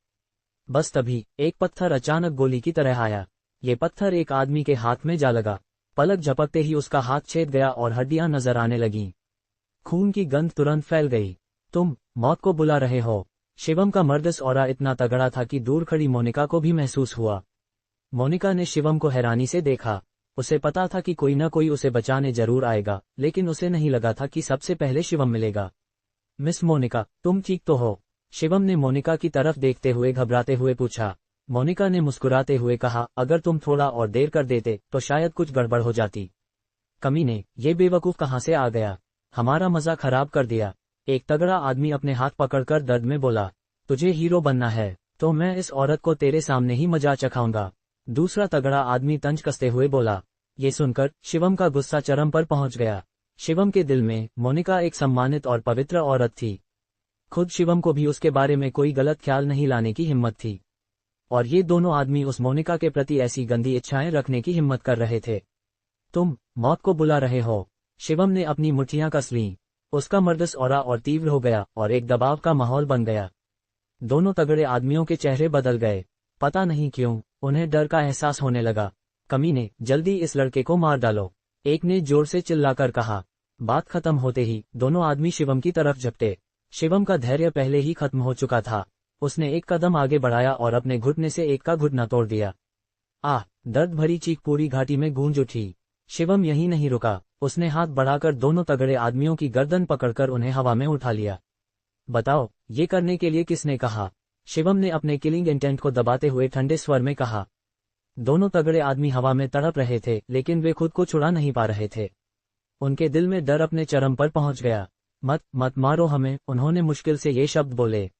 बस तभी एक पत्थर अचानक गोली की तरह आया। ये पत्थर एक आदमी के हाथ में जा लगा। पलक झपकते ही उसका हाथ छेद गया और हड्डियां नजर आने लगीं। खून की गंध तुरंत फैल गई। तुम मौत को बुला रहे हो। शिवम का मर्दस ऑरा इतना तगड़ा था कि दूर खड़ी मोनिका को भी महसूस हुआ। मोनिका ने शिवम को हैरानी से देखा। उसे पता था कि कोई न कोई उसे बचाने जरूर आएगा, लेकिन उसे नहीं लगा था कि सबसे पहले शिवम मिलेगा। मिस मोनिका, तुम ठीक तो हो? शिवम ने मोनिका की तरफ देखते हुए घबराते हुए पूछा। मोनिका ने मुस्कुराते हुए कहा, अगर तुम थोड़ा और देर कर देते तो शायद कुछ गड़बड़ हो जाती। कमीने, ये बेवकूफ कहाँ से आ गया? हमारा मजा खराब कर दिया। एक तगड़ा आदमी अपने हाथ पकड़कर दर्द में बोला। तुझे हीरो बनना है तो मैं इस औरत को तेरे सामने ही मजा चखाऊंगा। दूसरा तगड़ा आदमी तंज कसते हुए बोला। ये सुनकर शिवम का गुस्सा चरम पर पहुंच गया। शिवम के दिल में मोनिका एक सम्मानित और पवित्र औरत थी। खुद शिवम को भी उसके बारे में कोई गलत ख्याल नहीं लाने की हिम्मत थी, और ये दोनों आदमी उस मोनिका के प्रति ऐसी गंदी इच्छाएं रखने की हिम्मत कर रहे थे। तुम मौत को बुला रहे हो। शिवम ने अपनी मुट्ठियां कस लीं। उसका मर्दस ऑरा और तीव्र हो गया और एक दबाव का माहौल बन गया। दोनों तगड़े आदमियों के चेहरे बदल गए। पता नहीं क्यों उन्हें डर का एहसास होने लगा। कमीने, जल्दी इस लड़के को मार डालो, एक ने जोर से चिल्लाकर कहा। बात खत्म होते ही दोनों आदमी शिवम की तरफ झपटे। शिवम का धैर्य पहले ही खत्म हो चुका था। उसने एक कदम आगे बढ़ाया और अपने घुटने से एक का घुटना तोड़ दिया। दर्द भरी चीख पूरी घाटी में गूंज उठी। शिवम यहीं नहीं रुका। उसने हाथ बढ़ाकर दोनों तगड़े आदमियों की गर्दन पकड़कर उन्हें हवा में उठा लिया। बताओ, ये करने के लिए किसने कहा? शिवम ने अपने किलिंग इंटेंट को दबाते हुए ठंडे स्वर में कहा। दोनों तगड़े आदमी हवा में तड़प रहे थे, लेकिन वे खुद को छुड़ा नहीं पा रहे थे। उनके दिल में डर अपने चरम पर पहुंच गया। मत मारो हमें, उन्होंने मुश्किल से ये शब्द बोले।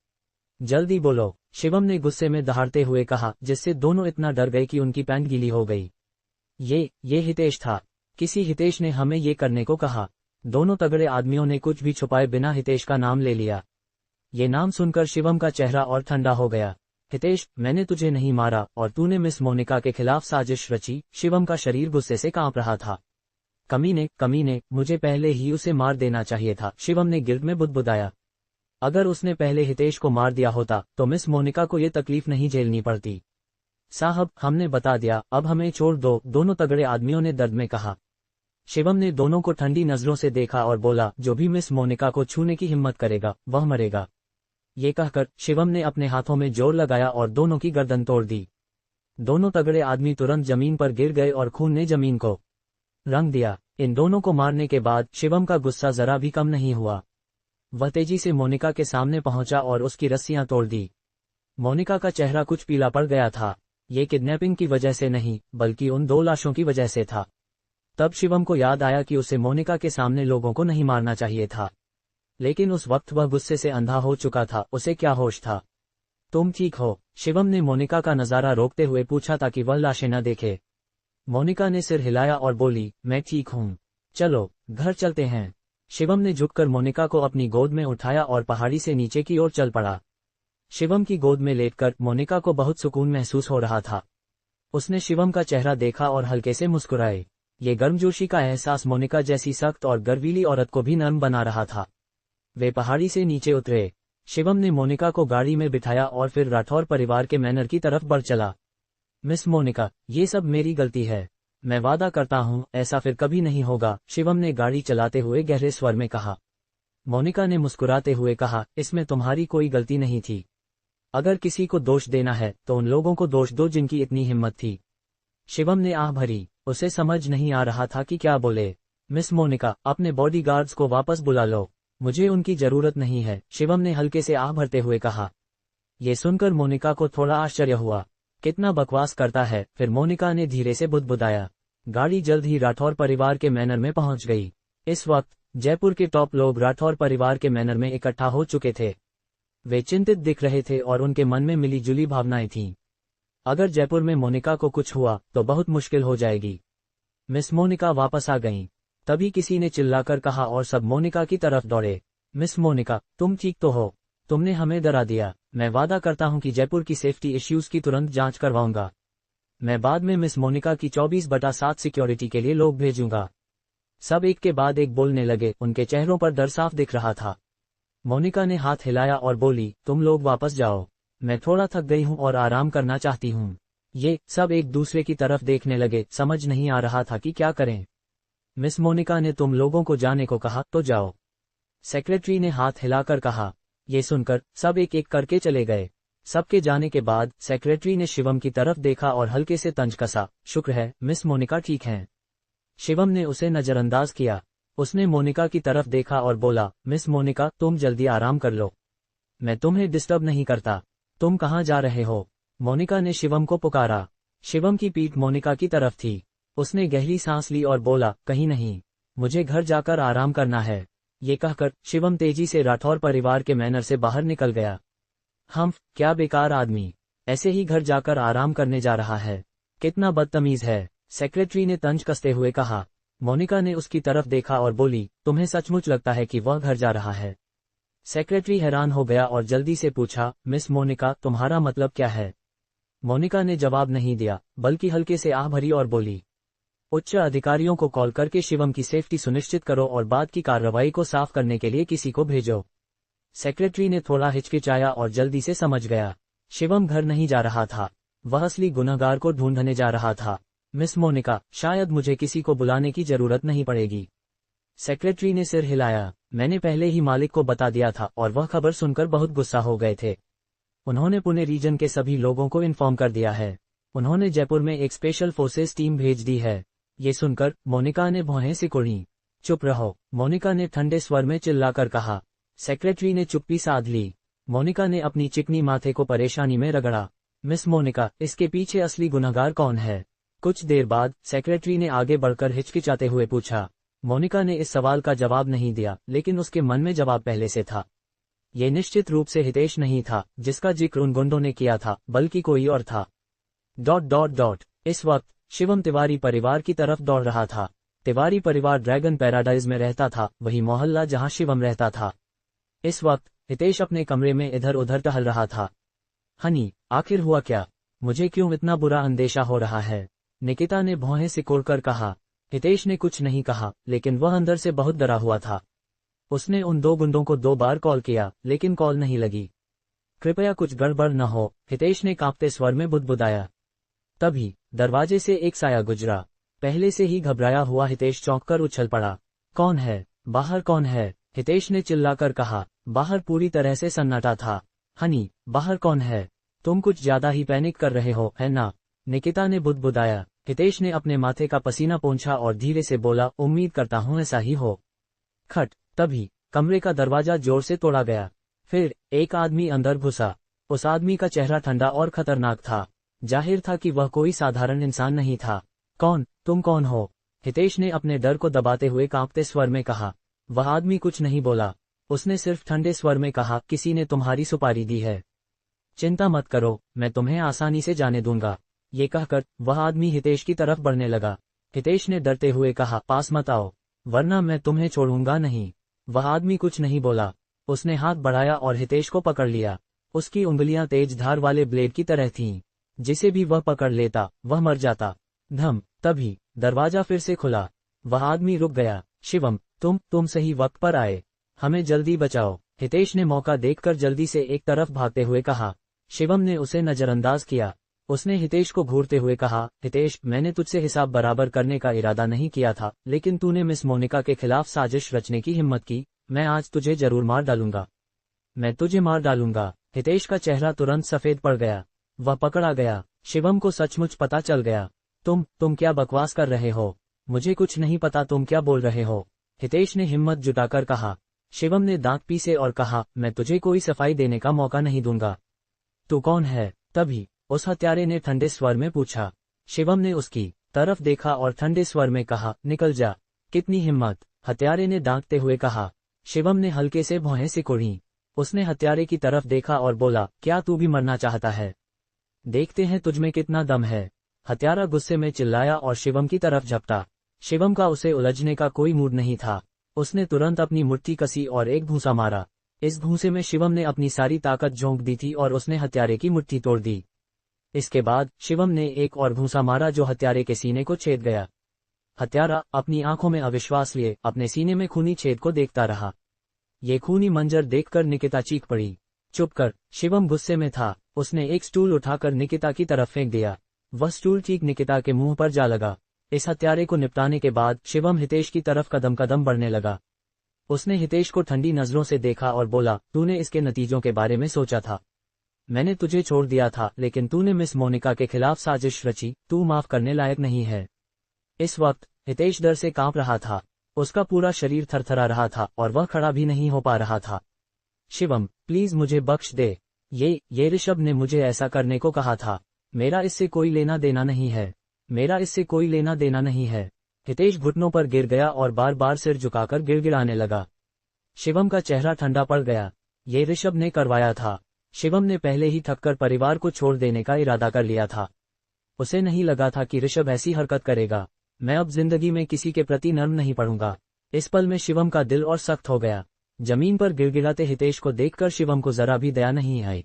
जल्दी बोलो, शिवम ने गुस्से में दहाड़ते हुए कहा, जिससे दोनों इतना डर गए कि उनकी पैंट गीली हो गई। ये हितेश था। किसी हितेश ने हमें ये करने को कहा। दोनों तगड़े आदमियों ने कुछ भी छुपाए बिना हितेश का नाम ले लिया। ये नाम सुनकर शिवम का चेहरा और ठंडा हो गया। हितेश, मैंने तुझे नहीं मारा और तूने मिस मोनिका के खिलाफ साजिश रची। शिवम का शरीर गुस्से से कांप रहा था। कमीने, मुझे पहले ही उसे मार देना चाहिए था, शिवम ने गिल्ट में बुदबुदाया। अगर उसने पहले हितेश को मार दिया होता तो मिस मोनिका को ये तकलीफ नहीं झेलनी पड़ती। साहब, हमने बता दिया, अब हमें छोड़ दो, दोनों तगड़े आदमियों ने दर्द में कहा। शिवम ने दोनों को ठंडी नजरों से देखा और बोला, जो भी मिस मोनिका को छूने की हिम्मत करेगा वह मरेगा। ये कहकर शिवम ने अपने हाथों में जोर लगाया और दोनों की गर्दन तोड़ दी। दोनों तगड़े आदमी तुरंत जमीन पर गिर गए और खून ने जमीन को रंग दिया। इन दोनों को मारने के बाद शिवम का गुस्सा जरा भी कम नहीं हुआ। वह तेजी से मोनिका के सामने पहुंचा और उसकी रस्सियां तोड़ दी। मोनिका का चेहरा कुछ पीला पड़ गया था। ये किडनैपिंग की वजह से नहीं, बल्कि उन 2 लाशों की वजह से था। तब शिवम को याद आया कि उसे मोनिका के सामने लोगों को नहीं मारना चाहिए था, लेकिन उस वक्त वह गुस्से से अंधा हो चुका था। उसे क्या होश था? तुम ठीक हो? शिवम ने मोनिका का नजारा रोकते हुए पूछा ताकि वह लाशें न देखे। मोनिका ने सिर हिलाया और बोली, मैं ठीक हूँ, चलो घर चलते हैं। शिवम ने झुककर मोनिका को अपनी गोद में उठाया और पहाड़ी से नीचे की ओर चल पड़ा। शिवम की गोद में लेटकर मोनिका को बहुत सुकून महसूस हो रहा था। उसने शिवम का चेहरा देखा और हल्के से मुस्कुराए। ये गर्मजोशी का एहसास मोनिका जैसी सख्त और गर्वीली औरत को भी नर्म बना रहा था। वे पहाड़ी से नीचे उतरे। शिवम ने मोनिका को गाड़ी में बिठाया और फिर राठौर परिवार के मैनर की तरफ बढ़ चला। मिस मोनिका, ये सब मेरी गलती है। मैं वादा करता हूँ ऐसा फिर कभी नहीं होगा, शिवम ने गाड़ी चलाते हुए गहरे स्वर में कहा। मोनिका ने मुस्कुराते हुए कहा, इसमें तुम्हारी कोई गलती नहीं थी। अगर किसी को दोष देना है तो उन लोगों को दोष दो जिनकी इतनी हिम्मत थी। शिवम ने आह भरी। उसे समझ नहीं आ रहा था कि क्या बोले। मिस मोनिका, अपने बॉडीगार्ड्स को वापस बुला लो, मुझे उनकी जरूरत नहीं है, शिवम ने हल्के से आह भरते हुए कहा। ये सुनकर मोनिका को थोड़ा आश्चर्य हुआ। कितना बकवास करता है, फिर मोनिका ने धीरे से बुदबुदाया। गाड़ी जल्द ही राठौर परिवार के मैनर में पहुंच गई। इस वक्त जयपुर के टॉप लोग राठौर परिवार के मैनर में इकट्ठा हो चुके थे। वे चिंतित दिख रहे थे और उनके मन में मिली जुली भावनाएं थीं। अगर जयपुर में मोनिका को कुछ हुआ तो बहुत मुश्किल हो जाएगी। मिस मोनिका वापस आ गईं। तभी किसी ने चिल्लाकर कहा और सब मोनिका की तरफ दौड़े। मिस मोनिका, तुम ठीक तो हो? तुमने हमें डरा दिया। मैं वादा करता हूं कि जयपुर की सेफ्टी इश्यूज की तुरंत जांच करवाऊंगा। मैं बाद में मिस मोनिका की 24/7 सिक्योरिटी के लिए लोग भेजूंगा। सब एक के बाद एक बोलने लगे। उनके चेहरों पर डर साफ दिख रहा था। मोनिका ने हाथ हिलाया और बोली, तुम लोग वापस जाओ, मैं थोड़ा थक गई हूं और आराम करना चाहती हूं। ये सब एक दूसरे की तरफ देखने लगे। समझ नहीं आ रहा था कि क्या करें। मिस मोनिका ने तुम लोगों को जाने को कहा तो जाओ, सेक्रेटरी ने हाथ हिलाकर कहा। ये सुनकर सब एक एक करके चले गए। सबके जाने के बाद सेक्रेटरी ने शिवम की तरफ देखा और हल्के से तंज कसा। शुक्र है मिस मोनिका ठीक हैं। शिवम ने उसे नजरअंदाज किया। उसने मोनिका की तरफ देखा और बोला, मिस मोनिका, तुम जल्दी आराम कर लो, मैं तुम्हें डिस्टर्ब नहीं करता। तुम कहाँ जा रहे हो? मोनिका ने शिवम को पुकारा। शिवम की पीठ मोनिका की तरफ थी। उसने गहरी सांस ली और बोला, कहीं नहीं, मुझे घर जाकर आराम करना है। ये कहकर शिवम तेजी से राठौर परिवार के मैनर से बाहर निकल गया। क्या बेकार आदमी, ऐसे ही घर जाकर आराम करने जा रहा है, कितना बदतमीज है, सेक्रेटरी ने तंज कसते हुए कहा। मोनिका ने उसकी तरफ देखा और बोली, तुम्हें सचमुच लगता है कि वह घर जा रहा है? सेक्रेटरी हैरान हो गया और जल्दी से पूछा, मिस मोनिका, तुम्हारा मतलब क्या है? मोनिका ने जवाब नहीं दिया, बल्कि हल्के से आह भरी और बोली, उच्च अधिकारियों को कॉल करके शिवम की सेफ्टी सुनिश्चित करो और बाद की कार्रवाई को साफ करने के लिए किसी को भेजो। सेक्रेटरी ने थोड़ा हिचकिचाया और जल्दी से समझ गया। शिवम घर नहीं जा रहा था, वह असली गुनहगार को ढूंढने जा रहा था। मिस मोनिका, शायद मुझे किसी को बुलाने की जरूरत नहीं पड़ेगी। सेक्रेटरी ने सिर हिलाया। मैंने पहले ही मालिक को बता दिया था और वह खबर सुनकर बहुत गुस्सा हो गए थे। उन्होंने पुणे रीजन के सभी लोगों को इन्फॉर्म कर दिया है। उन्होंने जयपुर में एक स्पेशल फोर्सेस टीम भेज दी है। ये सुनकर मोनिका ने भौहें सिकुड़ी। चुप रहो, मोनिका ने ठंडे स्वर में चिल्लाकर कहा। सेक्रेटरी ने चुप्पी साध ली। मोनिका ने अपनी चिकनी माथे को परेशानी में रगड़ा। मिस मोनिका, इसके पीछे असली गुनहगार कौन है? कुछ देर बाद सेक्रेटरी ने आगे बढ़कर हिचकिचाते हुए पूछा। मोनिका ने इस सवाल का जवाब नहीं दिया, लेकिन उसके मन में जवाब पहले से था। ये निश्चित रूप से हितेश नहीं था जिसका जिक्र उन गुंडों ने किया था, बल्कि कोई और था। ... इस वक्त शिवम तिवारी परिवार की तरफ दौड़ रहा था। तिवारी परिवार ड्रैगन पैराडाइज में रहता था, वही मोहल्ला जहां शिवम रहता था। इस वक्त हितेश अपने कमरे में इधर उधर टहल रहा था। हनी, आखिर हुआ क्या? मुझे क्यों इतना बुरा अंदेशा हो रहा है? निकिता ने भौहें सिकोड़कर कहा। हितेश ने कुछ नहीं कहा, लेकिन वह अंदर से बहुत डरा हुआ था। उसने उन 2 गुंडों को 2 बार कॉल किया, लेकिन कॉल नहीं लगी। कृपया कुछ गड़बड़ न हो, हितेश ने कांपते स्वर में बुदबुदाया। तभी दरवाजे से एक साया गुजरा। पहले से ही घबराया हुआ हितेश चौंककर उछल पड़ा। कौन है? बाहर कौन है? हितेश ने चिल्लाकर कहा। बाहर पूरी तरह से सन्नाटा था। हनी, बाहर कौन है? तुम कुछ ज्यादा ही पैनिक कर रहे हो, है ना? निकिता ने बुदबुदाया। हितेश ने अपने माथे का पसीना पोंछा और धीरे से बोला, उम्मीद करता हूं ऐसा ही हो। खट। तभी कमरे का दरवाजा जोर से तोड़ा गया। फिर एक आदमी अंदर घुसा। उस आदमी का चेहरा ठंडा और खतरनाक था। जाहिर था कि वह कोई साधारण इंसान नहीं था। कौन? तुम कौन हो? हितेश ने अपने डर को दबाते हुए कांपते स्वर में कहा। वह आदमी कुछ नहीं बोला। उसने सिर्फ ठंडे स्वर में कहा, किसी ने तुम्हारी सुपारी दी है। चिंता मत करो, मैं तुम्हें आसानी से जाने दूंगा। ये कहकर वह आदमी हितेश की तरफ बढ़ने लगा। हितेश ने डरते हुए कहा, पास मत आओ, वरना मैं तुम्हें छोड़ूंगा नहीं। वह आदमी कुछ नहीं बोला। उसने हाथ बढ़ाया और हितेश को पकड़ लिया। उसकी उंगलियां तेज धार वाले ब्लेड की तरह थीं। जिसे भी वह पकड़ लेता, वह मर जाता। धम। तभी दरवाजा फिर से खुला। वह आदमी रुक गया। शिवम, तुम सही वक्त पर आए। हमें जल्दी बचाओ। हितेश ने मौका देखकर जल्दी से एक तरफ भागते हुए कहा। शिवम ने उसे नजरअंदाज किया। उसने हितेश को घूरते हुए कहा, हितेश, मैंने तुझसे हिसाब बराबर करने का इरादा नहीं किया था, लेकिन तूने मिस मोनिका के खिलाफ साजिश रचने की हिम्मत की। मैं आज तुझे जरूर मार डालूंगा। मैं तुझे मार डालूंगा। हितेश का चेहरा तुरंत सफेद पड़ गया। वह पकड़ा गया। शिवम को सचमुच पता चल गया। तुम क्या बकवास कर रहे हो? मुझे कुछ नहीं पता तुम क्या बोल रहे हो, हितेश ने हिम्मत जुटाकर कहा। शिवम ने दांत पीसे और कहा, मैं तुझे कोई सफाई देने का मौका नहीं दूंगा। तू कौन है? तभी उस हत्यारे ने ठंडे स्वर में पूछा। शिवम ने उसकी तरफ देखा और ठंडे स्वर में कहा, निकल जा। कितनी हिम्मत? हत्यारे ने दांतते हुए कहा। शिवम ने हल्के से भौहें सिकोड़ी। उसने हत्यारे की तरफ देखा और बोला, क्या तू भी मरना चाहता है? देखते हैं तुझमें कितना दम है। हत्यारा गुस्से में चिल्लाया और शिवम की तरफ झपटा। शिवम का उसे उलझने का कोई मूड नहीं था। उसने तुरंत अपनी मुट्ठी कसी और एक घूंसा मारा। इस घूंसे में शिवम ने अपनी सारी ताकत झोंक दी थी और उसने हत्यारे की मुट्ठी तोड़ दी। इसके बाद शिवम ने एक और घूंसा मारा जो हत्यारे के सीने को छेद गया। हत्यारा अपनी आंखों में अविश्वास लिए अपने सीने में खूनी छेद को देखता रहा। ये खूनी मंजर देखकर निकिता चीख पड़ी। चुप कर, शिवम गुस्से में था। उसने एक स्टूल उठाकर निकिता की तरफ फेंक दिया। वह स्टूल ठीक निकिता के मुंह पर जा लगा। इस हत्यारे को निपटाने के बाद शिवम हितेश की तरफ कदम कदम बढ़ने लगा। उसने हितेश को ठंडी नजरों से देखा और बोला, तूने इसके नतीजों के बारे में सोचा था? मैंने तुझे छोड़ दिया था, लेकिन तूने मिस मोनिका के खिलाफ साजिश रची। तू माफ करने लायक नहीं है। इस वक्त हितेश डर से कांप रहा था। उसका पूरा शरीर थरथरा रहा था और वह खड़ा भी नहीं हो पा रहा था। शिवम, प्लीज मुझे बख्श दे। ये ऋषभ ने मुझे ऐसा करने को कहा था। मेरा इससे कोई लेना देना नहीं है। मेरा इससे कोई लेना देना नहीं है। हितेश घुटनों पर गिर गया और बार बार सिर झुकाकर गिड़गिड़ाने लगा। शिवम का चेहरा ठंडा पड़ गया। ये ऋषभ ने करवाया था। शिवम ने पहले ही थककर परिवार को छोड़ देने का इरादा कर लिया था। उसे नहीं लगा था कि ऋषभ ऐसी हरकत करेगा। मैं अब जिंदगी में किसी के प्रति नर्म नहीं पड़ूंगा। इस पल में शिवम का दिल और सख्त हो गया। जमीन पर गिड़गिड़ाते हितेश को देखकर शिवम को जरा भी दया नहीं आई।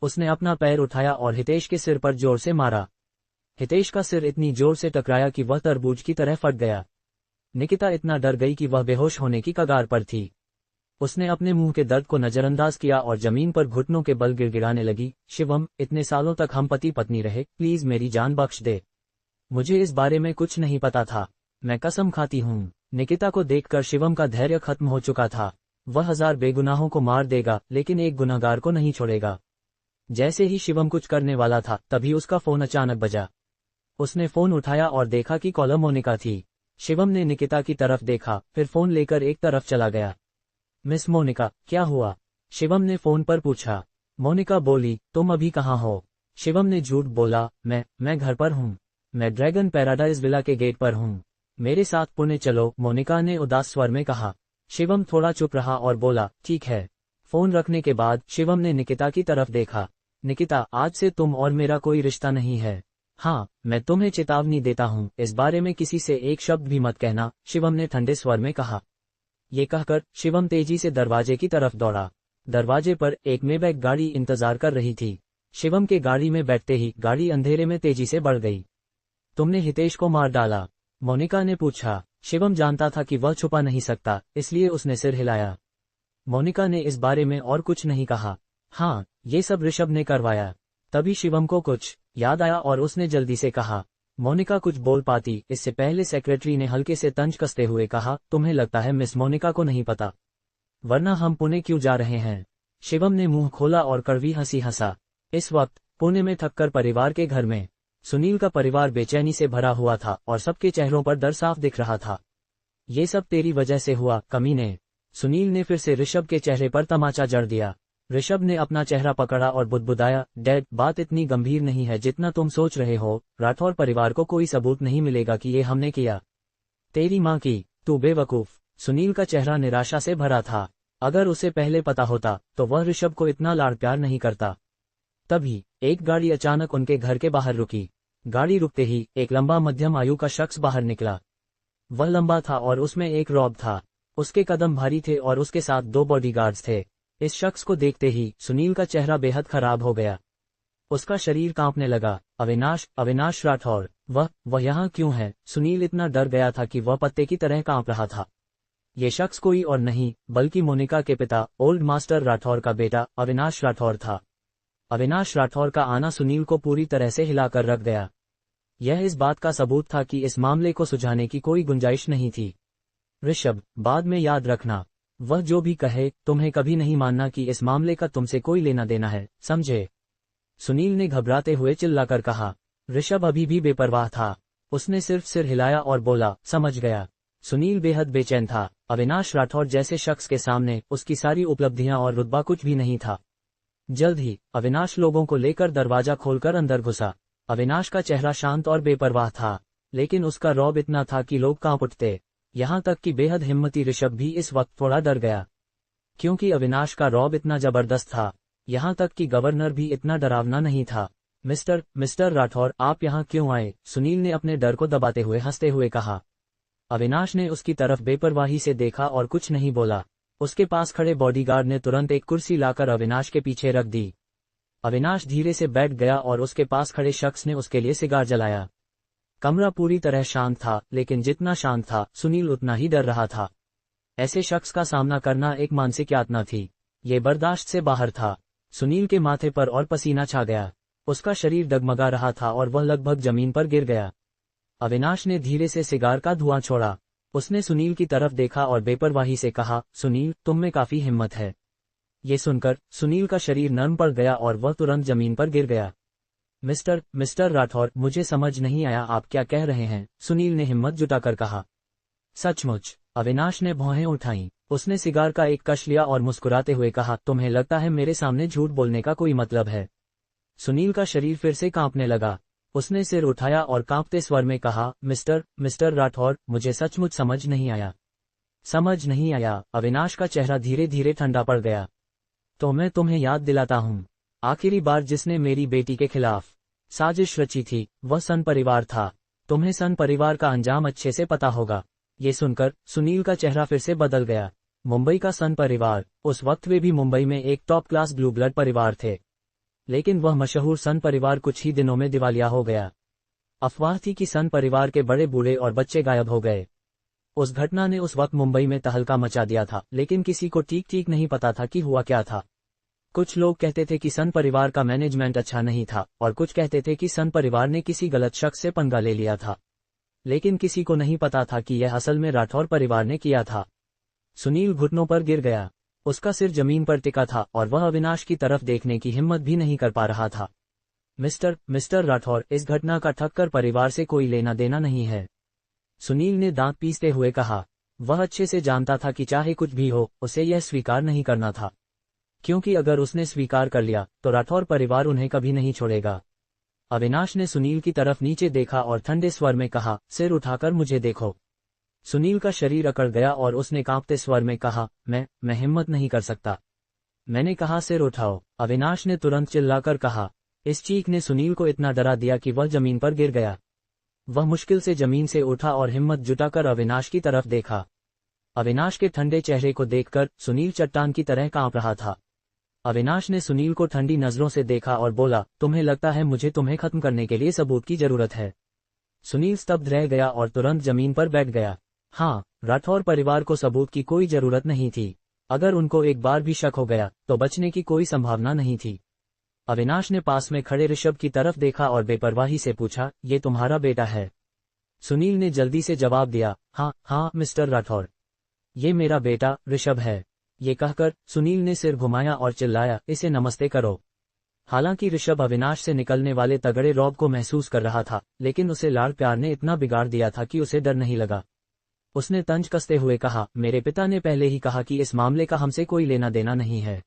उसने अपना पैर उठाया और हितेश के सिर पर जोर से मारा। हितेश का सिर इतनी जोर से टकराया कि वह तरबूज की तरह फट गया। निकिता इतना डर गई कि वह बेहोश होने की कगार पर थी। उसने अपने मुंह के दर्द को नजरअंदाज किया और जमीन पर घुटनों के बल गिड़गिड़ाने लगी। शिवम, इतने सालों तक हम पति पत्नी रहे, प्लीज मेरी जान बख्श दे। मुझे इस बारे में कुछ नहीं पता था। मैं कसम खाती हूँ। निकिता को देखकर शिवम का धैर्य खत्म हो चुका था। वह 1000 बेगुनाहों को मार देगा, लेकिन एक गुनहगार को नहीं छोड़ेगा। जैसे ही शिवम कुछ करने वाला था, तभी उसका फोन अचानक बजा। उसने फोन उठाया और देखा कि कॉलर मोनिका थी। शिवम ने निकिता की तरफ देखा, फिर फोन लेकर एक तरफ चला गया। मिस मोनिका, क्या हुआ? शिवम ने फोन पर पूछा। मोनिका बोली, तुम अभी कहाँ हो? शिवम ने झूठ बोला, मैं घर पर हूँ। मैं ड्रैगन पैराडाइज विला के गेट पर हूँ। मेरे साथ पुणे चलो, मोनिका ने उदास स्वर में कहा। शिवम थोड़ा चुप रहा और बोला, ठीक है। फोन रखने के बाद शिवम ने निकिता की तरफ देखा। निकिता, आज से तुम और मेरा कोई रिश्ता नहीं है। हाँ, मैं तुम्हें चेतावनी देता हूँ, इस बारे में किसी से एक शब्द भी मत कहना, शिवम ने ठंडे स्वर में कहा। ये कहकर शिवम तेजी से दरवाजे की तरफ दौड़ा। दरवाजे पर एक मेबैक गाड़ी इंतजार कर रही थी। शिवम के गाड़ी में बैठते ही गाड़ी अंधेरे में तेजी से बढ़ गई। तुमने हितेश को मार डाला? मोनिका ने पूछा। शिवम जानता था कि वह छुपा नहीं सकता, इसलिए उसने सिर हिलाया। मोनिका ने इस बारे में और कुछ नहीं कहा। हाँ, ये सब ऋषभ ने करवाया। तभी शिवम को कुछ याद आया और उसने जल्दी से कहा। मोनिका कुछ बोल पाती इससे पहले सेक्रेटरी ने हल्के से तंज कसते हुए कहा, तुम्हें लगता है मिस मोनिका को नहीं पता? वरना हम पुणे क्यों जा रहे हैं? शिवम ने मुंह खोला और कड़वी हंसी हंसा। इस वक्त पुणे में ठक्कर परिवार के घर में सुनील का परिवार बेचैनी से भरा हुआ था और सबके चेहरों पर डर साफ दिख रहा था। ये सब तेरी वजह से हुआ, कमीने। सुनील ने फिर से ऋषभ के चेहरे पर तमाचा जड़ दिया। ऋषभ ने अपना चेहरा पकड़ा और बुदबुदाया, डैड, बात इतनी गंभीर नहीं है जितना तुम सोच रहे हो। राठौर परिवार को कोई सबूत नहीं मिलेगा कि ये हमने किया। तेरी माँ की। तू बेवकूफ। सुनील का चेहरा निराशा से भरा था। अगर उसे पहले पता होता तो वह ऋषभ को इतना लाड़ प्यार नहीं करता। तभी एक गाड़ी अचानक उनके घर के बाहर रुकी। गाड़ी रुकते ही एक लंबा मध्यम आयु का शख्स बाहर निकला। वह लंबा था और उसमें एक रॉब था। उसके कदम भारी थे और उसके साथ 2 बॉडीगार्ड्स थे। इस शख्स को देखते ही सुनील का चेहरा बेहद खराब हो गया। उसका शरीर कांपने लगा। अविनाश राठौर, वह यहाँ क्यों है? सुनील इतना डर गया था कि वह पत्ते की तरह कांप रहा था। ये शख्स कोई और नहीं बल्कि मोनिका के पिता ओल्ड मास्टर राठौर का बेटा अविनाश राठौर था। अविनाश राठौर का आना सुनील को पूरी तरह से हिलाकर रख गया। यह इस बात का सबूत था कि इस मामले को सुलझाने की कोई गुंजाइश नहीं थी। ऋषभ, बाद में याद रखना, वह जो भी कहे तुम्हें कभी नहीं मानना कि इस मामले का तुमसे कोई लेना देना है, समझे? सुनील ने घबराते हुए चिल्लाकर कहा। ऋषभ अभी भी बेपरवाह था। उसने सिर्फ सिर हिलाया और बोला, समझ गया। सुनील बेहद बेचैन था। अविनाश राठौर जैसे शख्स के सामने उसकी सारी उपलब्धियां और रुतबा कुछ भी नहीं था। जल्द ही अविनाश लोगों को लेकर दरवाजा खोलकर अंदर घुसा। अविनाश का चेहरा शांत और बेपरवाह था, लेकिन उसका रौब इतना था कि लोग कांप उठते। यहाँ तक कि बेहद हिम्मती ऋषभ भी इस वक्त थोड़ा डर गया, क्योंकि अविनाश का रौब इतना जबरदस्त था। यहाँ तक कि गवर्नर भी इतना डरावना नहीं था। मिस्टर राठौर, आप यहाँ क्यों आए? सुनील ने अपने डर को दबाते हुए हंसते हुए कहा। अविनाश ने उसकी तरफ बेपरवाही से देखा और कुछ नहीं बोला। उसके पास खड़े बॉडीगार्ड ने तुरंत एक कुर्सी लाकर अविनाश के पीछे रख दी। अविनाश धीरे से बैठ गया और उसके पास खड़े शख्स ने उसके लिए सिगार जलाया। कमरा पूरी तरह शांत था, लेकिन जितना शांत था सुनील उतना ही डर रहा था। ऐसे शख्स का सामना करना एक मानसिक यातना थी। ये बर्दाश्त से बाहर था। सुनील के माथे पर और पसीना छा गया। उसका शरीर डगमगा रहा था और वह लगभग जमीन पर गिर गया। अविनाश ने धीरे से सिगार का धुआं छोड़ा। उसने सुनील की तरफ देखा और बेपरवाही से कहा, सुनील, तुम में काफी हिम्मत है। ये सुनकर सुनील का शरीर नर्म पड़ गया और वह तुरंत जमीन पर गिर गया। मिस्टर राठौर, मुझे समझ नहीं आया आप क्या कह रहे हैं? सुनील ने हिम्मत जुटाकर कहा। सचमुच? अविनाश ने भौहें उठाईं। उसने सिगार का एक कश लिया और मुस्कुराते हुए कहा, तुम्हें लगता है मेरे सामने झूठ बोलने का कोई मतलब है? सुनील का शरीर फिर से कांपने लगा। उसने सिर उठाया और कांपते स्वर में कहा, मिस्टर राठौर, मुझे सचमुच समझ नहीं आया। अविनाश का चेहरा धीरे धीरे ठंडा पड़ गया। तो मैं तुम्हें याद दिलाता हूँ, आखिरी बार जिसने मेरी बेटी के खिलाफ साजिश रची थी वह सन परिवार था। तुम्हें सन परिवार का अंजाम अच्छे से पता होगा। ये सुनकर सुनील का चेहरा फिर से बदल गया। मुंबई का सन परिवार, उस वक्त वे भी मुंबई में एक टॉप क्लास ब्लू ब्लड परिवार थे, लेकिन वह मशहूर सन परिवार कुछ ही दिनों में दिवालिया हो गया। अफवाह थी कि सन परिवार के बड़े बूढ़े और बच्चे गायब हो गए। उस घटना ने उस वक्त मुंबई में तहलका मचा दिया था, लेकिन किसी को ठीक नहीं पता था कि हुआ क्या था। कुछ लोग कहते थे कि सन परिवार का मैनेजमेंट अच्छा नहीं था और कुछ कहते थे कि सन परिवार ने किसी गलत शख्स से पंगा ले लिया था, लेकिन किसी को नहीं पता था कि यह असल में राठौर परिवार ने किया था। सुनील घुटनों पर गिर गया। उसका सिर जमीन पर टिका था और वह अविनाश की तरफ देखने की हिम्मत भी नहीं कर पा रहा था। मिस्टर राठौर, इस घटना का ठक्कर परिवार से कोई लेना देना नहीं है, सुनील ने दांत पीसते हुए कहा। वह अच्छे से जानता था कि चाहे कुछ भी हो उसे यह स्वीकार नहीं करना था, क्योंकि अगर उसने स्वीकार कर लिया तो राठौर परिवार उन्हें कभी नहीं छोड़ेगा। अविनाश ने सुनील की तरफ नीचे देखा और ठंडे स्वर में कहा, सिर उठाकर मुझे देखो। सुनील का शरीर अकड़ गया और उसने कांपते स्वर में कहा, मैं हिम्मत नहीं कर सकता। मैंने कहा सिर उठाओ। अविनाश ने तुरंत चिल्लाकर कहा। इस चीख ने सुनील को इतना डरा दिया कि वह जमीन पर गिर गया। वह मुश्किल से जमीन से उठा और हिम्मत जुटाकर अविनाश की तरफ देखा। अविनाश के ठंडे चेहरे को देखकर सुनील चट्टान की तरह कांप रहा था। अविनाश ने सुनील को ठंडी नजरों से देखा और बोला, तुम्हें लगता है मुझे तुम्हें खत्म करने के लिए सबूत की जरूरत है? सुनील स्तब्ध रह गया और तुरंत जमीन पर बैठ गया। हाँ, राठौर परिवार को सबूत की कोई जरूरत नहीं थी। अगर उनको एक बार भी शक हो गया तो बचने की कोई संभावना नहीं थी। अविनाश ने पास में खड़े ऋषभ की तरफ देखा और बेपरवाही से पूछा, ये तुम्हारा बेटा है? सुनील ने जल्दी से जवाब दिया, हाँ मिस्टर राठौर, ये मेरा बेटा ऋषभ है। ये कहकर सुनील ने सिर घुमाया और चिल्लाया, इसे नमस्ते करो। हालांकि ऋषभ अविनाश से निकलने वाले तगड़े रौब को महसूस कर रहा था, लेकिन उसे लाड़ प्यार ने इतना बिगाड़ दिया था कि उसे डर नहीं लगा। उसने तंज कसते हुए कहा, मेरे पिता ने पहले ही कहा कि इस मामले का हमसे कोई लेना देना नहीं है।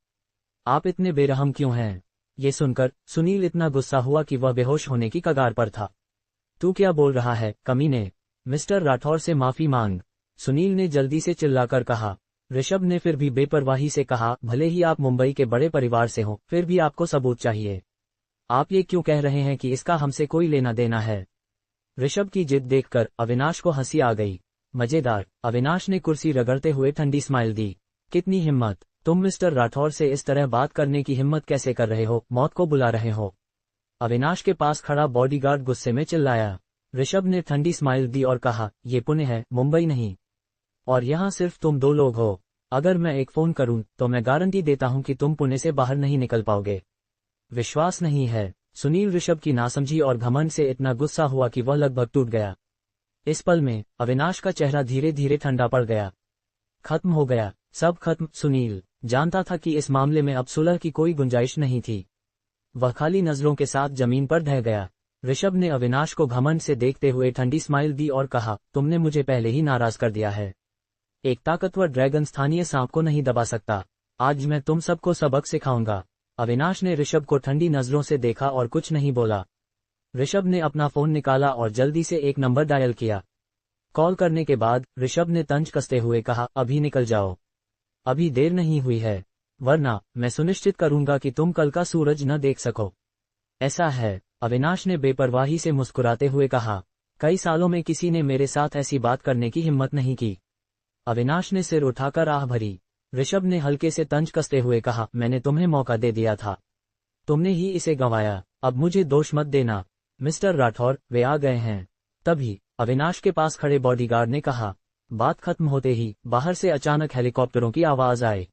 आप इतने बेरहम क्यों हैं? ये सुनकर सुनील इतना गुस्सा हुआ कि वह बेहोश होने की कगार पर था। तू क्या बोल रहा है कमीने? मिस्टर राठौर से माफी मांग, सुनील ने जल्दी से चिल्लाकर कहा। ऋषभ ने फिर भी बेपरवाही से कहा, भले ही आप मुंबई के बड़े परिवार से हो, फिर भी आपको सबूत चाहिए। आप ये क्यों कह रहे हैं कि इसका हमसे कोई लेना देना है? ऋषभ की जिद देखकर अविनाश को हंसी आ गई। मजेदार, अविनाश ने कुर्सी रगड़ते हुए ठंडी स्माइल दी। कितनी हिम्मत! तुम मिस्टर राठौर से इस तरह बात करने की हिम्मत कैसे कर रहे हो? मौत को बुला रहे हो? अविनाश के पास खड़ा बॉडीगार्ड गुस्से में चिल्लाया। ऋषभ ने ठंडी स्माइल दी और कहा, ये पुणे है, मुंबई नहीं। और यहाँ सिर्फ तुम दो लोग हो। अगर मैं एक फोन करूं तो मैं गारंटी देता हूं कि तुम पुणे से बाहर नहीं निकल पाओगे। विश्वास नहीं है? सुनील ऋषभ की नासमझी और घमंड से इतना गुस्सा हुआ कि वह लगभग टूट गया। इस पल में अविनाश का चेहरा धीरे धीरे ठंडा पड़ गया। खत्म हो गया, सब खत्म। सुनील जानता था कि इस मामले में अब सुलह की कोई गुंजाइश नहीं थी। वह खाली नजरों के साथ जमीन पर ढह गया। ऋषभ ने अविनाश को घमंड से देखते हुए ठंडी स्माइल दी और कहा, तुमने मुझे पहले ही नाराज कर दिया है। एक ताकतवर ड्रैगन स्थानीय सांप को नहीं दबा सकता। आज मैं तुम सबको सबक सिखाऊंगा। अविनाश ने ऋषभ को ठंडी नजरों से देखा और कुछ नहीं बोला। ऋषभ ने अपना फोन निकाला और जल्दी से एक नंबर डायल किया। कॉल करने के बाद ऋषभ ने तंज कसते हुए कहा, अभी निकल जाओ, अभी देर नहीं हुई है, वरना मैं सुनिश्चित करूंगा कि तुम कल का सूरज न देख सको। ऐसा है? अविनाश ने बेपरवाही से मुस्कुराते हुए कहा, कई सालों में किसी ने मेरे साथ ऐसी बात करने की हिम्मत नहीं की। अविनाश ने सिर उठाकर आह भरी। ऋषभ ने हल्के से तंज कसते हुए कहा, मैंने तुम्हें मौका दे दिया था, तुमने ही इसे गंवाया। अब मुझे दोष मत देना। मिस्टर राठौर, वे आ गए हैं। तभी अविनाश के पास खड़े बॉडीगार्ड ने कहा। बात खत्म होते ही बाहर से अचानक हेलीकॉप्टरों की आवाज आई।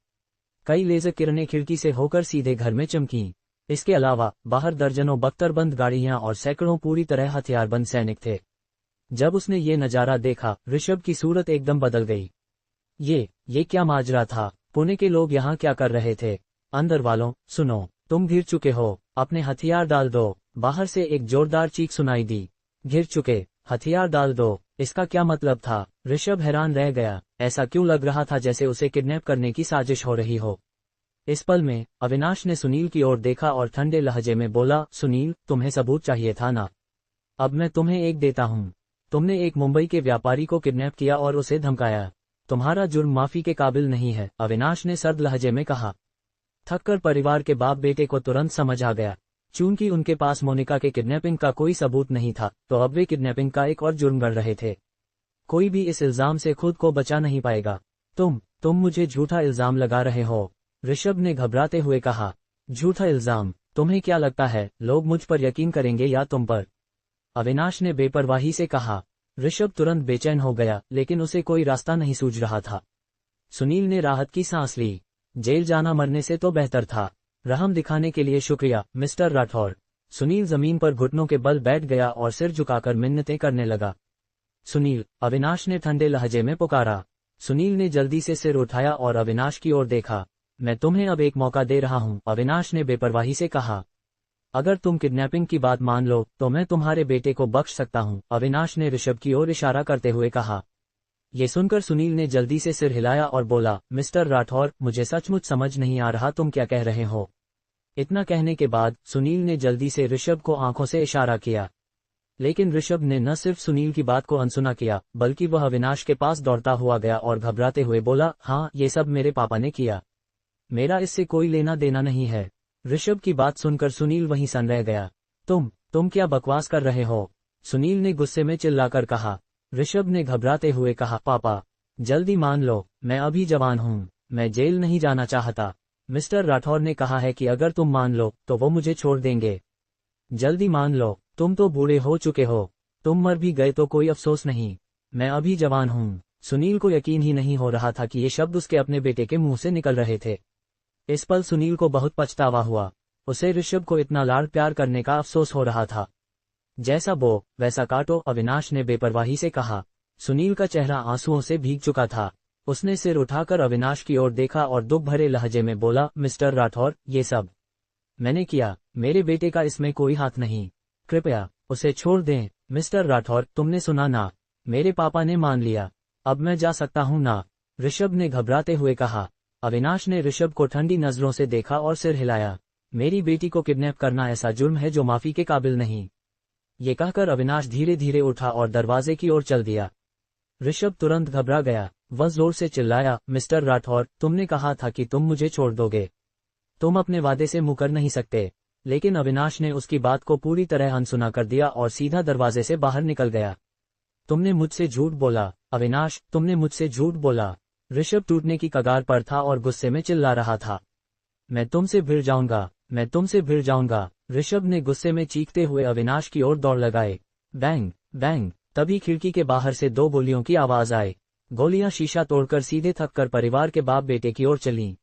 कई लेजर किरणें खिड़की से होकर सीधे घर में चमकीं। इसके अलावा बाहर दर्जनों बख्तरबंद गाड़ियां और सैकड़ों पूरी तरह हथियारबंद सैनिक थे। जब उसने ये नजारा देखा, ऋषभ की सूरत एकदम बदल गई। ये क्या माजरा था? पुणे के लोग यहाँ क्या कर रहे थे? अंदर वालों, सुनो, तुम घिर चुके हो, अपने हथियार डाल दो। बाहर से एक जोरदार चीख सुनाई दी। घिर चुके, हथियार डाल दो, इसका क्या मतलब था? ऋषभ हैरान रह गया। ऐसा क्यों लग रहा था जैसे उसे किडनैप करने की साजिश हो रही हो। इस पल में अविनाश ने सुनील की ओर देखा और ठंडे लहजे में बोला, सुनील, तुम्हें सबूत चाहिए था ना? अब मैं तुम्हें एक देता हूँ। तुमने एक मुंबई के व्यापारी को किडनैप किया और उसे धमकाया। तुम्हारा जुर्म माफी के काबिल नहीं है, अविनाश ने सर्द लहजे में कहा। थककर परिवार के बाप बेटे को तुरंत समझ आ गया। चूंकि उनके पास मोनिका के किडनैपिंग का कोई सबूत नहीं था, तो अब वे किडनैपिंग का एक और जुर्म गढ़ रहे थे। कोई भी इस इल्जाम से खुद को बचा नहीं पाएगा। तुम मुझे झूठा इल्जाम लगा रहे हो, ऋषभ ने घबराते हुए कहा। झूठा इल्जाम? तुम्हें क्या लगता है लोग मुझ पर यकीन करेंगे या तुम पर? अविनाश ने बेपरवाही से कहा। ऋषभ तुरंत बेचैन हो गया, लेकिन उसे कोई रास्ता नहीं सूझ रहा था। सुनील ने राहत की सांस ली। जेल जाना मरने से तो बेहतर था। रहम दिखाने के लिए शुक्रिया, मिस्टर राठौर। सुनील जमीन पर घुटनों के बल बैठ गया और सिर झुकाकर मिन्नतें करने लगा। सुनील, अविनाश ने ठंडे लहजे में पुकारा। सुनील ने जल्दी से सिर उठाया और अविनाश की ओर देखा। मैं तुम्हें अब एक मौका दे रहा हूं, अविनाश ने बेपरवाही से कहा। अगर तुम किडनैपिंग की बात मान लो तो मैं तुम्हारे बेटे को बख्श सकता हूं, अविनाश ने ऋषभ की ओर इशारा करते हुए कहा। ये सुनकर सुनील ने जल्दी से सिर हिलाया और बोला, मिस्टर राठौर, मुझे सचमुच समझ नहीं आ रहा तुम क्या कह रहे हो। इतना कहने के बाद सुनील ने जल्दी से ऋषभ को आंखों से इशारा किया। लेकिन ऋषभ ने न सिर्फ सुनील की बात को अनसुना किया, बल्कि वह अविनाश के पास दौड़ता हुआ गया और घबराते हुए बोला, हाँ, ये सब मेरे पापा ने किया। मेरा इससे कोई लेना देना नहीं है। ऋषभ की बात सुनकर सुनील वहीं सन रह गया। तुम क्या बकवास कर रहे हो? सुनील ने गुस्से में चिल्लाकर कहा। ऋषभ ने घबराते हुए कहा, पापा, जल्दी मान लो, मैं अभी जवान हूँ, मैं जेल नहीं जाना चाहता। मिस्टर राठौर ने कहा है कि अगर तुम मान लो तो वो मुझे छोड़ देंगे। जल्दी मान लो, तुम तो बूढ़े हो चुके हो, तुम मर भी गए तो कोई अफसोस नहीं, मैं अभी जवान हूँ। सुनील को यकीन ही नहीं हो रहा था कि ये शब्द उसके अपने बेटे के मुंह से निकल रहे थे। इस पल सुनील को बहुत पछतावा हुआ। उसे ऋषभ को इतना लाड़ प्यार करने का अफसोस हो रहा था। जैसा बो वैसा काटो, अविनाश ने बेपरवाही से कहा। सुनील का चेहरा आंसुओं से भीग चुका था। उसने सिर उठाकर अविनाश की ओर देखा और दुख भरे लहजे में बोला, मिस्टर राठौर, ये सब मैंने किया, मेरे बेटे का इसमें कोई हाथ नहीं, कृपया उसे छोड़ दें। मिस्टर राठौर, तुमने सुना ना, मेरे पापा ने मान लिया, अब मैं जा सकता हूँ ना? ऋषभ ने घबराते हुए कहा। अविनाश ने ऋषभ को ठंडी नजरों से देखा और सिर हिलाया। मेरी बेटी को किडनैप करना ऐसा जुर्म है जो माफी के काबिल नहीं। ये कहकर अविनाश धीरे धीरे उठा और दरवाजे की ओर चल दिया। ऋषभ तुरंत घबरा गया। वह जोर से चिल्लाया, मिस्टर राठौर, तुमने कहा था कि तुम मुझे छोड़ दोगे, तुम अपने वादे से मुकर नहीं सकते। लेकिन अविनाश ने उसकी बात को पूरी तरह अनसुना कर दिया और सीधा दरवाजे से बाहर निकल गया। तुमने मुझसे झूठ बोला, अविनाश, तुमने मुझसे झूठ बोला। ऋषभ टूटने की कगार पर था और गुस्से में चिल्ला रहा था। मैं तुमसे भिड़ जाऊंगा, मैं तुमसे भिड़ जाऊंगा। ऋषभ ने गुस्से में चीखते हुए अविनाश की ओर दौड़ लगाए। बैंग बैंग, तभी खिड़की के बाहर से 2 गोलियों की आवाज आई। गोलियां शीशा तोड़कर सीधे थककर परिवार के बाप बेटे की ओर चलीं।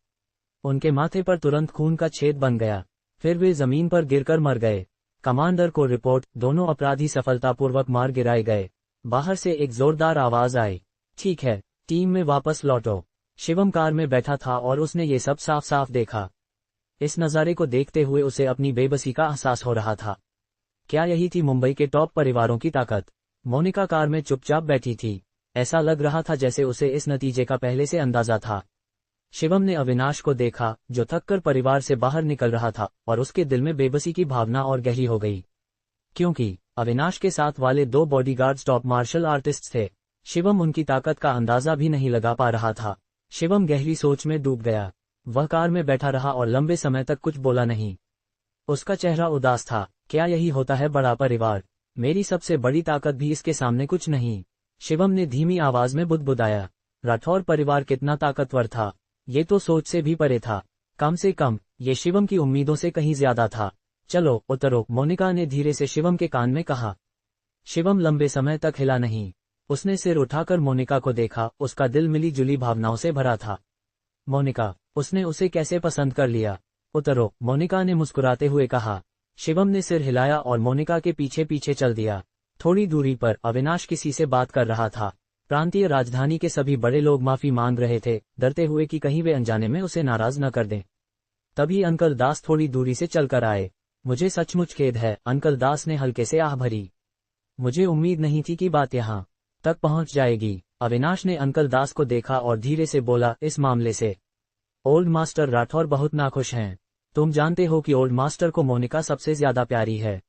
उनके माथे पर तुरंत खून का छेद बन गया, फिर वे जमीन पर गिरकर मर गए। कमांडर को रिपोर्ट, दोनों अपराधी सफलतापूर्वक मार गिराए गए। बाहर से एक जोरदार आवाज आई, ठीक है, टीम में वापस लौटो। शिवम कार में बैठा था और उसने ये सब साफ साफ देखा। इस नज़ारे को देखते हुए उसे अपनी बेबसी का एहसास हो रहा था। क्या यही थी मुंबई के टॉप परिवारों की ताकत? मोनिका कार में चुपचाप बैठी थी। ऐसा लग रहा था जैसे उसे इस नतीजे का पहले से अंदाजा था। शिवम ने अविनाश को देखा, जो थककर परिवार से बाहर निकल रहा था, और उसके दिल में बेबसी की भावना और गहरी हो गई। क्योंकि अविनाश के साथ वाले 2 बॉडीगार्ड्स टॉप मार्शल आर्टिस्ट थे। शिवम उनकी ताकत का अंदाजा भी नहीं लगा पा रहा था। शिवम गहरी सोच में डूब गया। वह कार में बैठा रहा और लंबे समय तक कुछ बोला नहीं। उसका चेहरा उदास था। क्या यही होता है बड़ा परिवार? मेरी सबसे बड़ी ताकत भी इसके सामने कुछ नहीं। शिवम ने धीमी आवाज में बुदबुदाया। राठौर परिवार कितना ताकतवर था, ये तो सोच से भी परे था। कम से कम ये शिवम की उम्मीदों से कहीं ज्यादा था। चलो उतरो, मोनिका ने धीरे से शिवम के कान में कहा। शिवम लंबे समय तक हिला नहीं। उसने सिर उठाकर मोनिका को देखा। उसका दिल मिली जुली भावनाओं से भरा था। मोनिका, उसने उसे कैसे पसंद कर लिया? उतरो, मोनिका ने मुस्कुराते हुए कहा। शिवम ने सिर हिलाया और मोनिका के पीछे पीछे चल दिया। थोड़ी दूरी पर अविनाश किसी से बात कर रहा था। प्रांतीय राजधानी के सभी बड़े लोग माफी मांग रहे थे, डरते हुए कि कहीं वे अनजाने में उसे नाराज न कर दें। तभी अंकल दास थोड़ी दूरी से चलकर आए। मुझे सचमुच खेद है, अंकल दास ने हल्के से आह भरी। मुझे उम्मीद नहीं थी कि बात यहाँ तक पहुंच जाएगी। अविनाश ने अंकल दास को देखा और धीरे से बोला, इस मामले से ओल्ड मास्टर राठौर बहुत नाखुश हैं। तुम जानते हो कि ओल्ड मास्टर को मोनिका सबसे ज्यादा प्यारी है।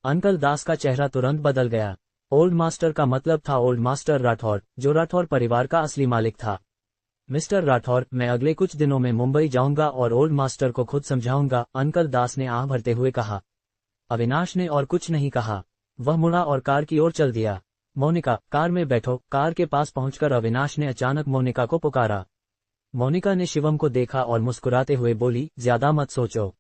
अंकल दास का चेहरा तुरंत बदल गया। ओल्ड मास्टर का मतलब था ओल्ड मास्टर राठौर, जो राठौर परिवार का असली मालिक था। मिस्टर राठौर, मैं अगले कुछ दिनों में मुंबई जाऊंगा और ओल्ड मास्टर को खुद समझाऊंगा, अंकल दास ने आह भरते हुए कहा। अविनाश ने और कुछ नहीं कहा। वह मुड़ा और कार की ओर चल दिया। मोनिका, कार में बैठो। कार के पास पहुंचकर अविनाश ने अचानक मोनिका को पुकारा। मोनिका ने शिवम को देखा और मुस्कुराते हुए बोली, ज्यादा मत सोचो,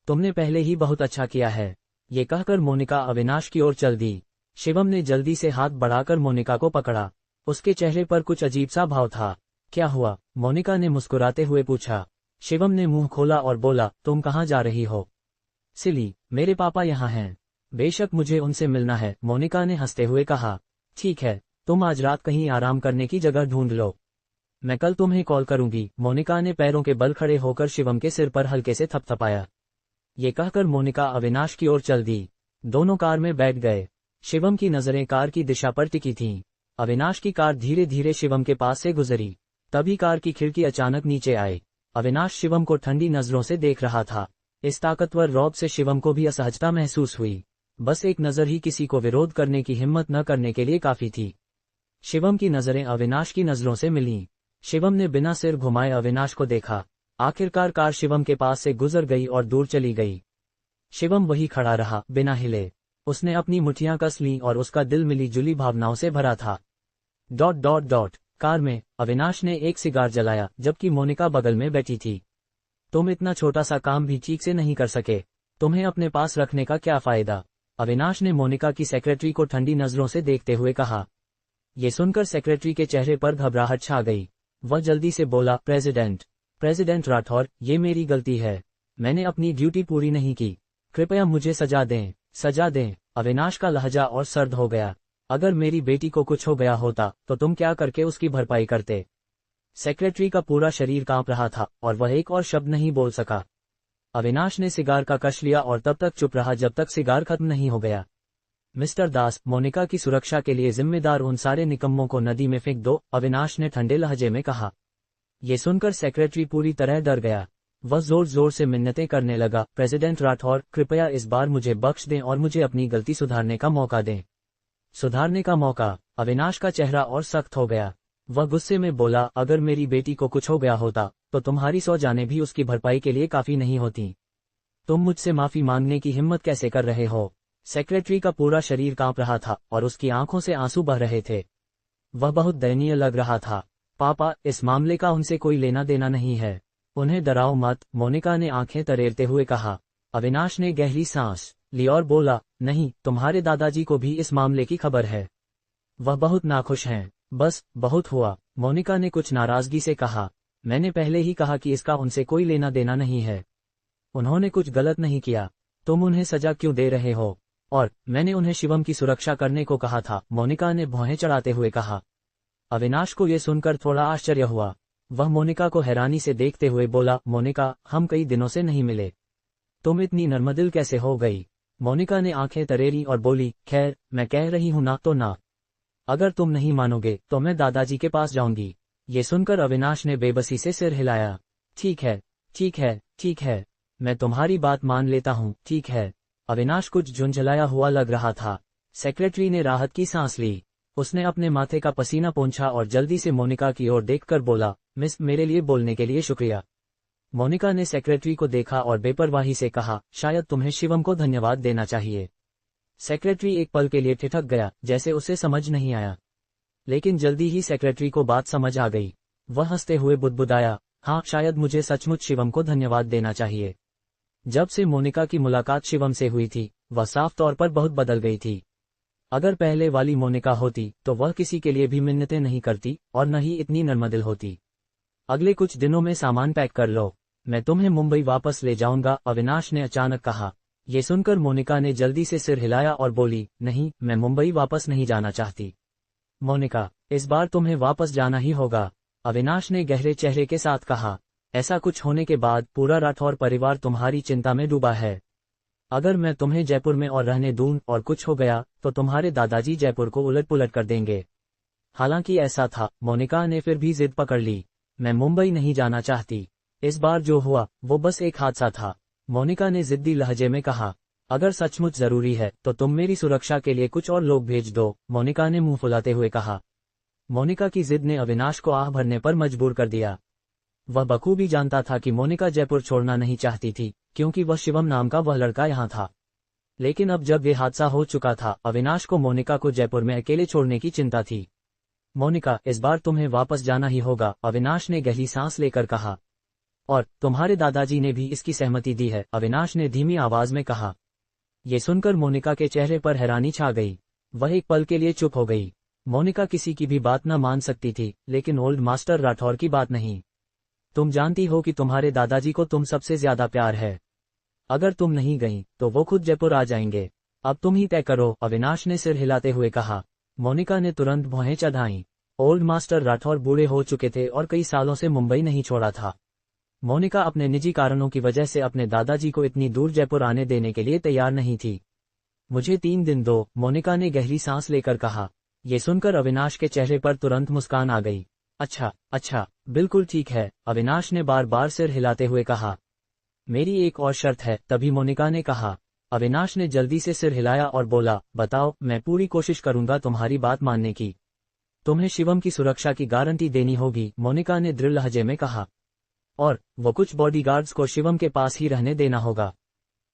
तुमने पहले ही बहुत अच्छा किया है। ये कहकर मोनिका अविनाश की ओर चल दी। शिवम ने जल्दी से हाथ बढ़ाकर मोनिका को पकड़ा। उसके चेहरे पर कुछ अजीब सा भाव था। क्या हुआ? मोनिका ने मुस्कुराते हुए पूछा। शिवम ने मुंह खोला और बोला, तुम कहाँ जा रही हो? सिली, मेरे पापा यहाँ हैं। बेशक मुझे उनसे मिलना है, मोनिका ने हंसते हुए कहा। ठीक है, तुम आज रात कहीं आराम करने की जगह ढूंढ लो, मैं कल तुम्हें कॉल करूंगी। मोनिका ने पैरों के बल खड़े होकर शिवम के सिर पर हल्के से थपथपाया। ये कहकर मोनिका अविनाश की ओर चल दी। दोनों कार में बैठ गए। शिवम की नजरें कार की दिशा पर टिकी थीं। अविनाश की कार धीरे धीरे शिवम के पास से गुजरी। तभी कार की खिड़की अचानक नीचे आई। अविनाश शिवम को ठंडी नजरों से देख रहा था। इस ताकतवर रौब से शिवम को भी असहजता महसूस हुई। बस एक नजर ही किसी को विरोध करने की हिम्मत न करने के लिए काफी थी। शिवम की नजरें अविनाश की नजरों से मिलीं। शिवम ने बिना सिर घुमाए अविनाश को देखा। आखिरकार कार शिवम के पास से गुजर गई और दूर चली गई। शिवम वही खड़ा रहा, बिना हिले। उसने अपनी मुट्ठियां कस लीं और उसका दिल मिली जुली भावनाओं से भरा था। ... कार में अविनाश ने एक सिगार जलाया, जबकि मोनिका बगल में बैठी थी। तुम इतना छोटा सा काम भी ठीक से नहीं कर सके, तुम्हें अपने पास रखने का क्या फायदा? अविनाश ने मोनिका की सेक्रेटरी को ठंडी नजरों से देखते हुए कहा। ये सुनकर सेक्रेटरी के चेहरे पर घबराहट छा गई। वह जल्दी से बोला, प्रेसिडेंट राठौर, ये मेरी गलती है। मैंने अपनी ड्यूटी पूरी नहीं की। कृपया मुझे सजा दें। अविनाश का लहजा और सर्द हो गया। अगर मेरी बेटी को कुछ हो गया होता तो तुम क्या करके उसकी भरपाई करते? सेक्रेटरी का पूरा शरीर कांप रहा था और वह एक और शब्द नहीं बोल सका। अविनाश ने सिगार का कश लिया और तब तक चुप रहा जब तक सिगार खत्म नहीं हो गया। मिस्टर दास, मोनिका की सुरक्षा के लिए जिम्मेदार उन सारे निकम्मों को नदी में फेंक दो, अविनाश ने ठंडे लहजे में कहा। ये सुनकर सेक्रेटरी पूरी तरह डर गया। वह जोर जोर से मिन्नतें करने लगा, प्रेसिडेंट राठौर, कृपया इस बार मुझे बख्श दें और मुझे अपनी गलती सुधारने का मौका दें। सुधारने का मौका? अविनाश का चेहरा और सख्त हो गया। वह गुस्से में बोला, अगर मेरी बेटी को कुछ हो गया होता तो तुम्हारी 100 जानें भी उसकी भरपाई के लिए काफी नहीं होती। तुम मुझसे माफी मांगने की हिम्मत कैसे कर रहे हो? सेक्रेटरी का पूरा शरीर कांप रहा था और उसकी आंखों से आंसू बह रहे थे। वह बहुत दयनीय लग रहा था। पापा, इस मामले का उनसे कोई लेना देना नहीं है, उन्हें डराओ मत, मोनिका ने आंखें तरेरते हुए कहा। अविनाश ने गहरी सांस ली और बोला, नहीं, तुम्हारे दादाजी को भी इस मामले की खबर है। वह बहुत नाखुश हैं। बस, बहुत हुआ, मोनिका ने कुछ नाराजगी से कहा। मैंने पहले ही कहा कि इसका उनसे कोई लेना देना नहीं है। उन्होंने कुछ गलत नहीं किया, तुम उन्हें सजा क्यों दे रहे हो? और मैंने उन्हें शिवम की सुरक्षा करने को कहा था, मोनिका ने भौहें चढ़ाते हुए कहा। अविनाश को यह सुनकर थोड़ा आश्चर्य हुआ। वह मोनिका को हैरानी से देखते हुए बोला, मोनिका, हम कई दिनों से नहीं मिले, तुम इतनी नर्मदिल कैसे हो गई? मोनिका ने आंखें तरेरी और बोली, खैर, मैं कह रही हूं ना तो ना। अगर तुम नहीं मानोगे तो मैं दादाजी के पास जाऊंगी। ये सुनकर अविनाश ने बेबसी से सिर हिलाया। ठीक है, मैं तुम्हारी बात मान लेता हूँ, ठीक है। अविनाश कुछ झुंझलाया हुआ लग रहा था। सेक्रेटरी ने राहत की सांस ली। उसने अपने माथे का पसीना पोंछा और जल्दी से मोनिका की ओर देखकर बोला, मिस, मेरे लिए बोलने के लिए शुक्रिया। मोनिका ने सेक्रेटरी को देखा और बेपरवाही से कहा, शायद तुम्हें शिवम को धन्यवाद देना चाहिए। सेक्रेटरी एक पल के लिए ठिठक गया, जैसे उसे समझ नहीं आया। लेकिन जल्दी ही सेक्रेटरी को बात समझ आ गई। वह हंसते हुए बुदबुदाया, हाँ, शायद मुझे सचमुच शिवम को धन्यवाद देना चाहिए। जब से मोनिका की मुलाकात शिवम से हुई थी, वह साफ तौर पर बहुत बदल गई थी। अगर पहले वाली मोनिका होती तो वह किसी के लिए भी मिन्नतें नहीं करती और न ही इतनी नर्मदिल होती। अगले कुछ दिनों में सामान पैक कर लो, मैं तुम्हें मुंबई वापस ले जाऊंगा, अविनाश ने अचानक कहा। ये सुनकर मोनिका ने जल्दी से सिर हिलाया और बोली, नहीं, मैं मुंबई वापस नहीं जाना चाहती। मोनिका, इस बार तुम्हें वापस जाना ही होगा, अविनाश ने गहरे चेहरे के साथ कहा। ऐसा कुछ होने के बाद पूरा राठौर परिवार तुम्हारी चिंता में डूबा है। अगर मैं तुम्हें जयपुर में और रहने दूं और कुछ हो गया तो तुम्हारे दादाजी जयपुर को उलट पुलट कर देंगे। हालांकि ऐसा था, मोनिका ने फिर भी जिद पकड़ ली। मैं मुंबई नहीं जाना चाहती। इस बार जो हुआ वो बस एक हादसा था, मोनिका ने जिद्दी लहजे में कहा। अगर सचमुच जरूरी है तो तुम मेरी सुरक्षा के लिए कुछ और लोग भेज दो, मोनिका ने मुंह फुलाते हुए कहा। मोनिका की जिद ने अविनाश को आह भरने पर मजबूर कर दिया। वह बखूबी जानता था कि मोनिका जयपुर छोड़ना नहीं चाहती थी, क्योंकि वह शिवम नाम का वह लड़का यहाँ था। लेकिन अब जब ये हादसा हो चुका था, अविनाश को मोनिका को जयपुर में अकेले छोड़ने की चिंता थी। मोनिका, इस बार तुम्हें वापस जाना ही होगा, अविनाश ने गहरी सांस लेकर कहा। और तुम्हारे दादाजी ने भी इसकी सहमति दी है, अविनाश ने धीमी आवाज में कहा। ये सुनकर मोनिका के चेहरे पर हैरानी छा गई। वह एक पल के लिए चुप हो गई। मोनिका किसी की भी बात न मान सकती थी, लेकिन ओल्ड मास्टर राठौर की बात नहीं। तुम जानती हो कि तुम्हारे दादाजी को तुम सबसे ज्यादा प्यार है। अगर तुम नहीं गई तो वो खुद जयपुर आ जाएंगे। अब तुम ही तय करो, अविनाश ने सिर हिलाते हुए कहा। मोनिका ने तुरंत भौहें चढ़ाईं। ओल्ड मास्टर राठौर बूढ़े हो चुके थे और कई सालों से मुंबई नहीं छोड़ा था। मोनिका अपने निजी कारणों की वजह से अपने दादाजी को इतनी दूर जयपुर आने देने के लिए तैयार नहीं थी। मुझे 3 दिन दो, मोनिका ने गहरी सांस लेकर कहा। ये सुनकर अविनाश के चेहरे पर तुरंत मुस्कान आ गई। अच्छा, बिल्कुल ठीक है, अविनाश ने बार बार सिर हिलाते हुए कहा। मेरी एक और शर्त है, तभी मोनिका ने कहा। अविनाश ने जल्दी से सिर हिलाया और बोला, बताओ, मैं पूरी कोशिश करूंगा तुम्हारी बात मानने की। तुम्हें शिवम की सुरक्षा की गारंटी देनी होगी, मोनिका ने दृढ़ लहजे में कहा। और वो कुछ बॉडीगार्ड्स को शिवम के पास ही रहने देना होगा।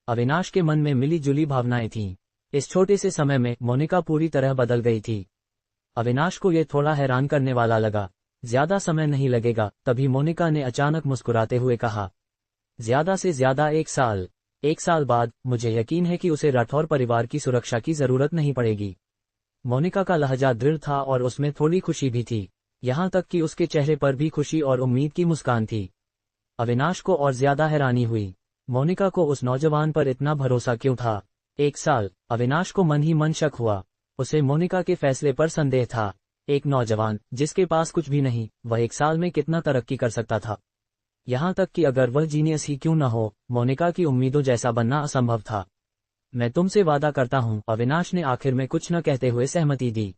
अविनाश के मन में मिली जुली भावनाएं थीं। इस छोटे से समय में मोनिका पूरी तरह बदल गई थी। अविनाश को ये थोड़ा हैरान करने वाला लगा। ज्यादा समय नहीं लगेगा, तभी मोनिका ने अचानक मुस्कुराते हुए कहा, ज्यादा से ज्यादा 1 साल। 1 साल बाद मुझे यकीन है कि उसे राठौर परिवार की सुरक्षा की जरूरत नहीं पड़ेगी। मोनिका का लहजा दृढ़ था और उसमें थोड़ी खुशी भी थी, यहाँ तक कि उसके चेहरे पर भी खुशी और उम्मीद की मुस्कान थी। अविनाश को और ज्यादा हैरानी हुई, मोनिका को उस नौजवान पर इतना भरोसा क्यों था। 1 साल, अविनाश को मन ही मन शक हुआ। उसे मोनिका के फैसले पर संदेह था। एक नौजवान जिसके पास कुछ भी नहीं, वह 1 साल में कितना तरक्की कर सकता था। यहाँ तक कि अगर वह जीनियस ही क्यों न हो, मोनिका की उम्मीदों जैसा बनना असंभव था। मैं तुमसे वादा करता हूँ, अविनाश ने आखिर में कुछ न कहते हुए सहमति दी।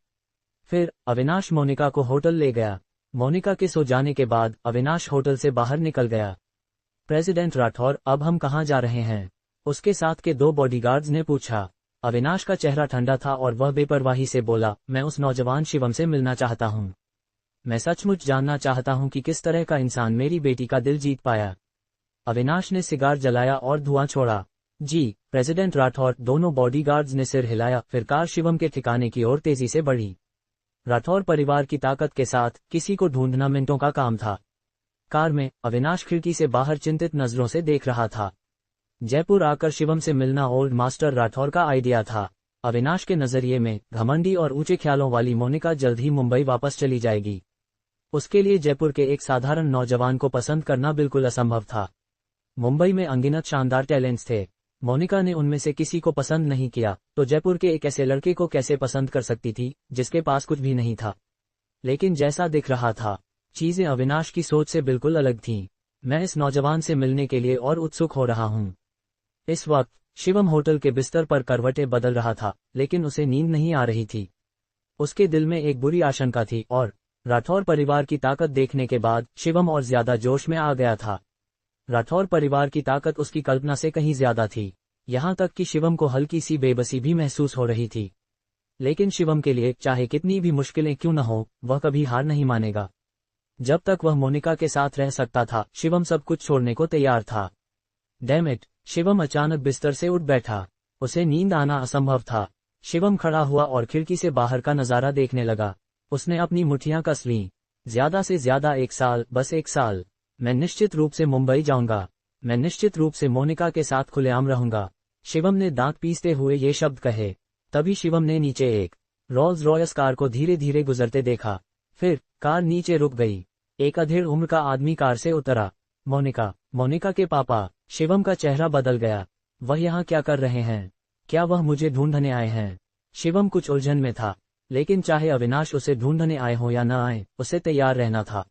फिर अविनाश मोनिका को होटल ले गया। मोनिका के सो जाने के बाद अविनाश होटल से बाहर निकल गया। प्रेसिडेंट राठौर, अब हम कहाँ जा रहे हैं? उसके साथ के 2 बॉडीगार्ड्स ने पूछा। अविनाश का चेहरा ठंडा था और वह बेपरवाही से बोला, मैं उस नौजवान शिवम से मिलना चाहता हूँ। मैं सचमुच जानना चाहता हूँ कि किस तरह का इंसान मेरी बेटी का दिल जीत पाया। अविनाश ने सिगार जलाया और धुआं छोड़ा। जी प्रेसिडेंट राठौर, दोनों बॉडीगार्ड्स ने सिर हिलाया। फिर कार शिवम के ठिकाने की ओर तेजी से बढ़ी। राठौर परिवार की ताकत के साथ किसी को ढूंढना मिनटों का काम था। कार में अविनाश खिड़की से बाहर चिंतित नजरों से देख रहा था। जयपुर आकर शिवम से मिलना ओल्ड मास्टर राठौर का आइडिया था। अविनाश के नजरिए में घमंडी और ऊंचे ख्यालों वाली मोनिका जल्द ही मुंबई वापस चली जाएगी। उसके लिए जयपुर के एक साधारण नौजवान को पसंद करना बिल्कुल असंभव था। मुंबई में अनगिनत शानदार टैलेंट्स थे। मोनिका ने उनमें से किसी को पसंद नहीं किया, तो जयपुर के एक ऐसे लड़के को कैसे पसंद कर सकती थी जिसके पास कुछ भी नहीं था। लेकिन जैसा दिख रहा था, चीजें अविनाश की सोच से बिल्कुल अलग थीं। मैं इस नौजवान से मिलने के लिए और उत्सुक हो रहा हूँ। इस वक्त शिवम होटल के बिस्तर पर करवटें बदल रहा था, लेकिन उसे नींद नहीं आ रही थी। उसके दिल में एक बुरी आशंका थी और राठौर परिवार की ताकत देखने के बाद शिवम और ज्यादा जोश में आ गया था। राठौर परिवार की ताकत उसकी कल्पना से कहीं ज्यादा थी, यहाँ तक कि शिवम को हल्की सी बेबसी भी महसूस हो रही थी। लेकिन शिवम के लिए चाहे कितनी भी मुश्किलें क्यों न हो, वह कभी हार नहीं मानेगा। जब तक वह मोनिका के साथ रह सकता था, शिवम सब कुछ छोड़ने को तैयार था। डैम इट, शिवम अचानक बिस्तर से उठ बैठा। उसे नींद आना असंभव था। शिवम खड़ा हुआ और खिड़की से बाहर का नजारा देखने लगा। उसने अपनी मुट्ठियां कस लीं। ज्यादा से ज्यादा 1 साल, बस 1 साल। मैं निश्चित रूप से मुंबई जाऊंगा। मैं निश्चित रूप से मोनिका के साथ खुलेआम रहूंगा। शिवम ने दांत पीसते हुए ये शब्द कहे। तभी शिवम ने नीचे एक रोल्स रॉयस कार को धीरे धीरे गुजरते देखा। फिर कार नीचे रुक गई। एक अधेड़ उम्र का आदमी कार से उतरा। मोनिका के पापा। शिवम का चेहरा बदल गया। वह यहाँ क्या कर रहे हैं? क्या वह मुझे ढूंढने आए हैं? शिवम कुछ उलझन में था, लेकिन चाहे अविनाश उसे ढूंढने आए हो या न आए, उसे तैयार रहना था।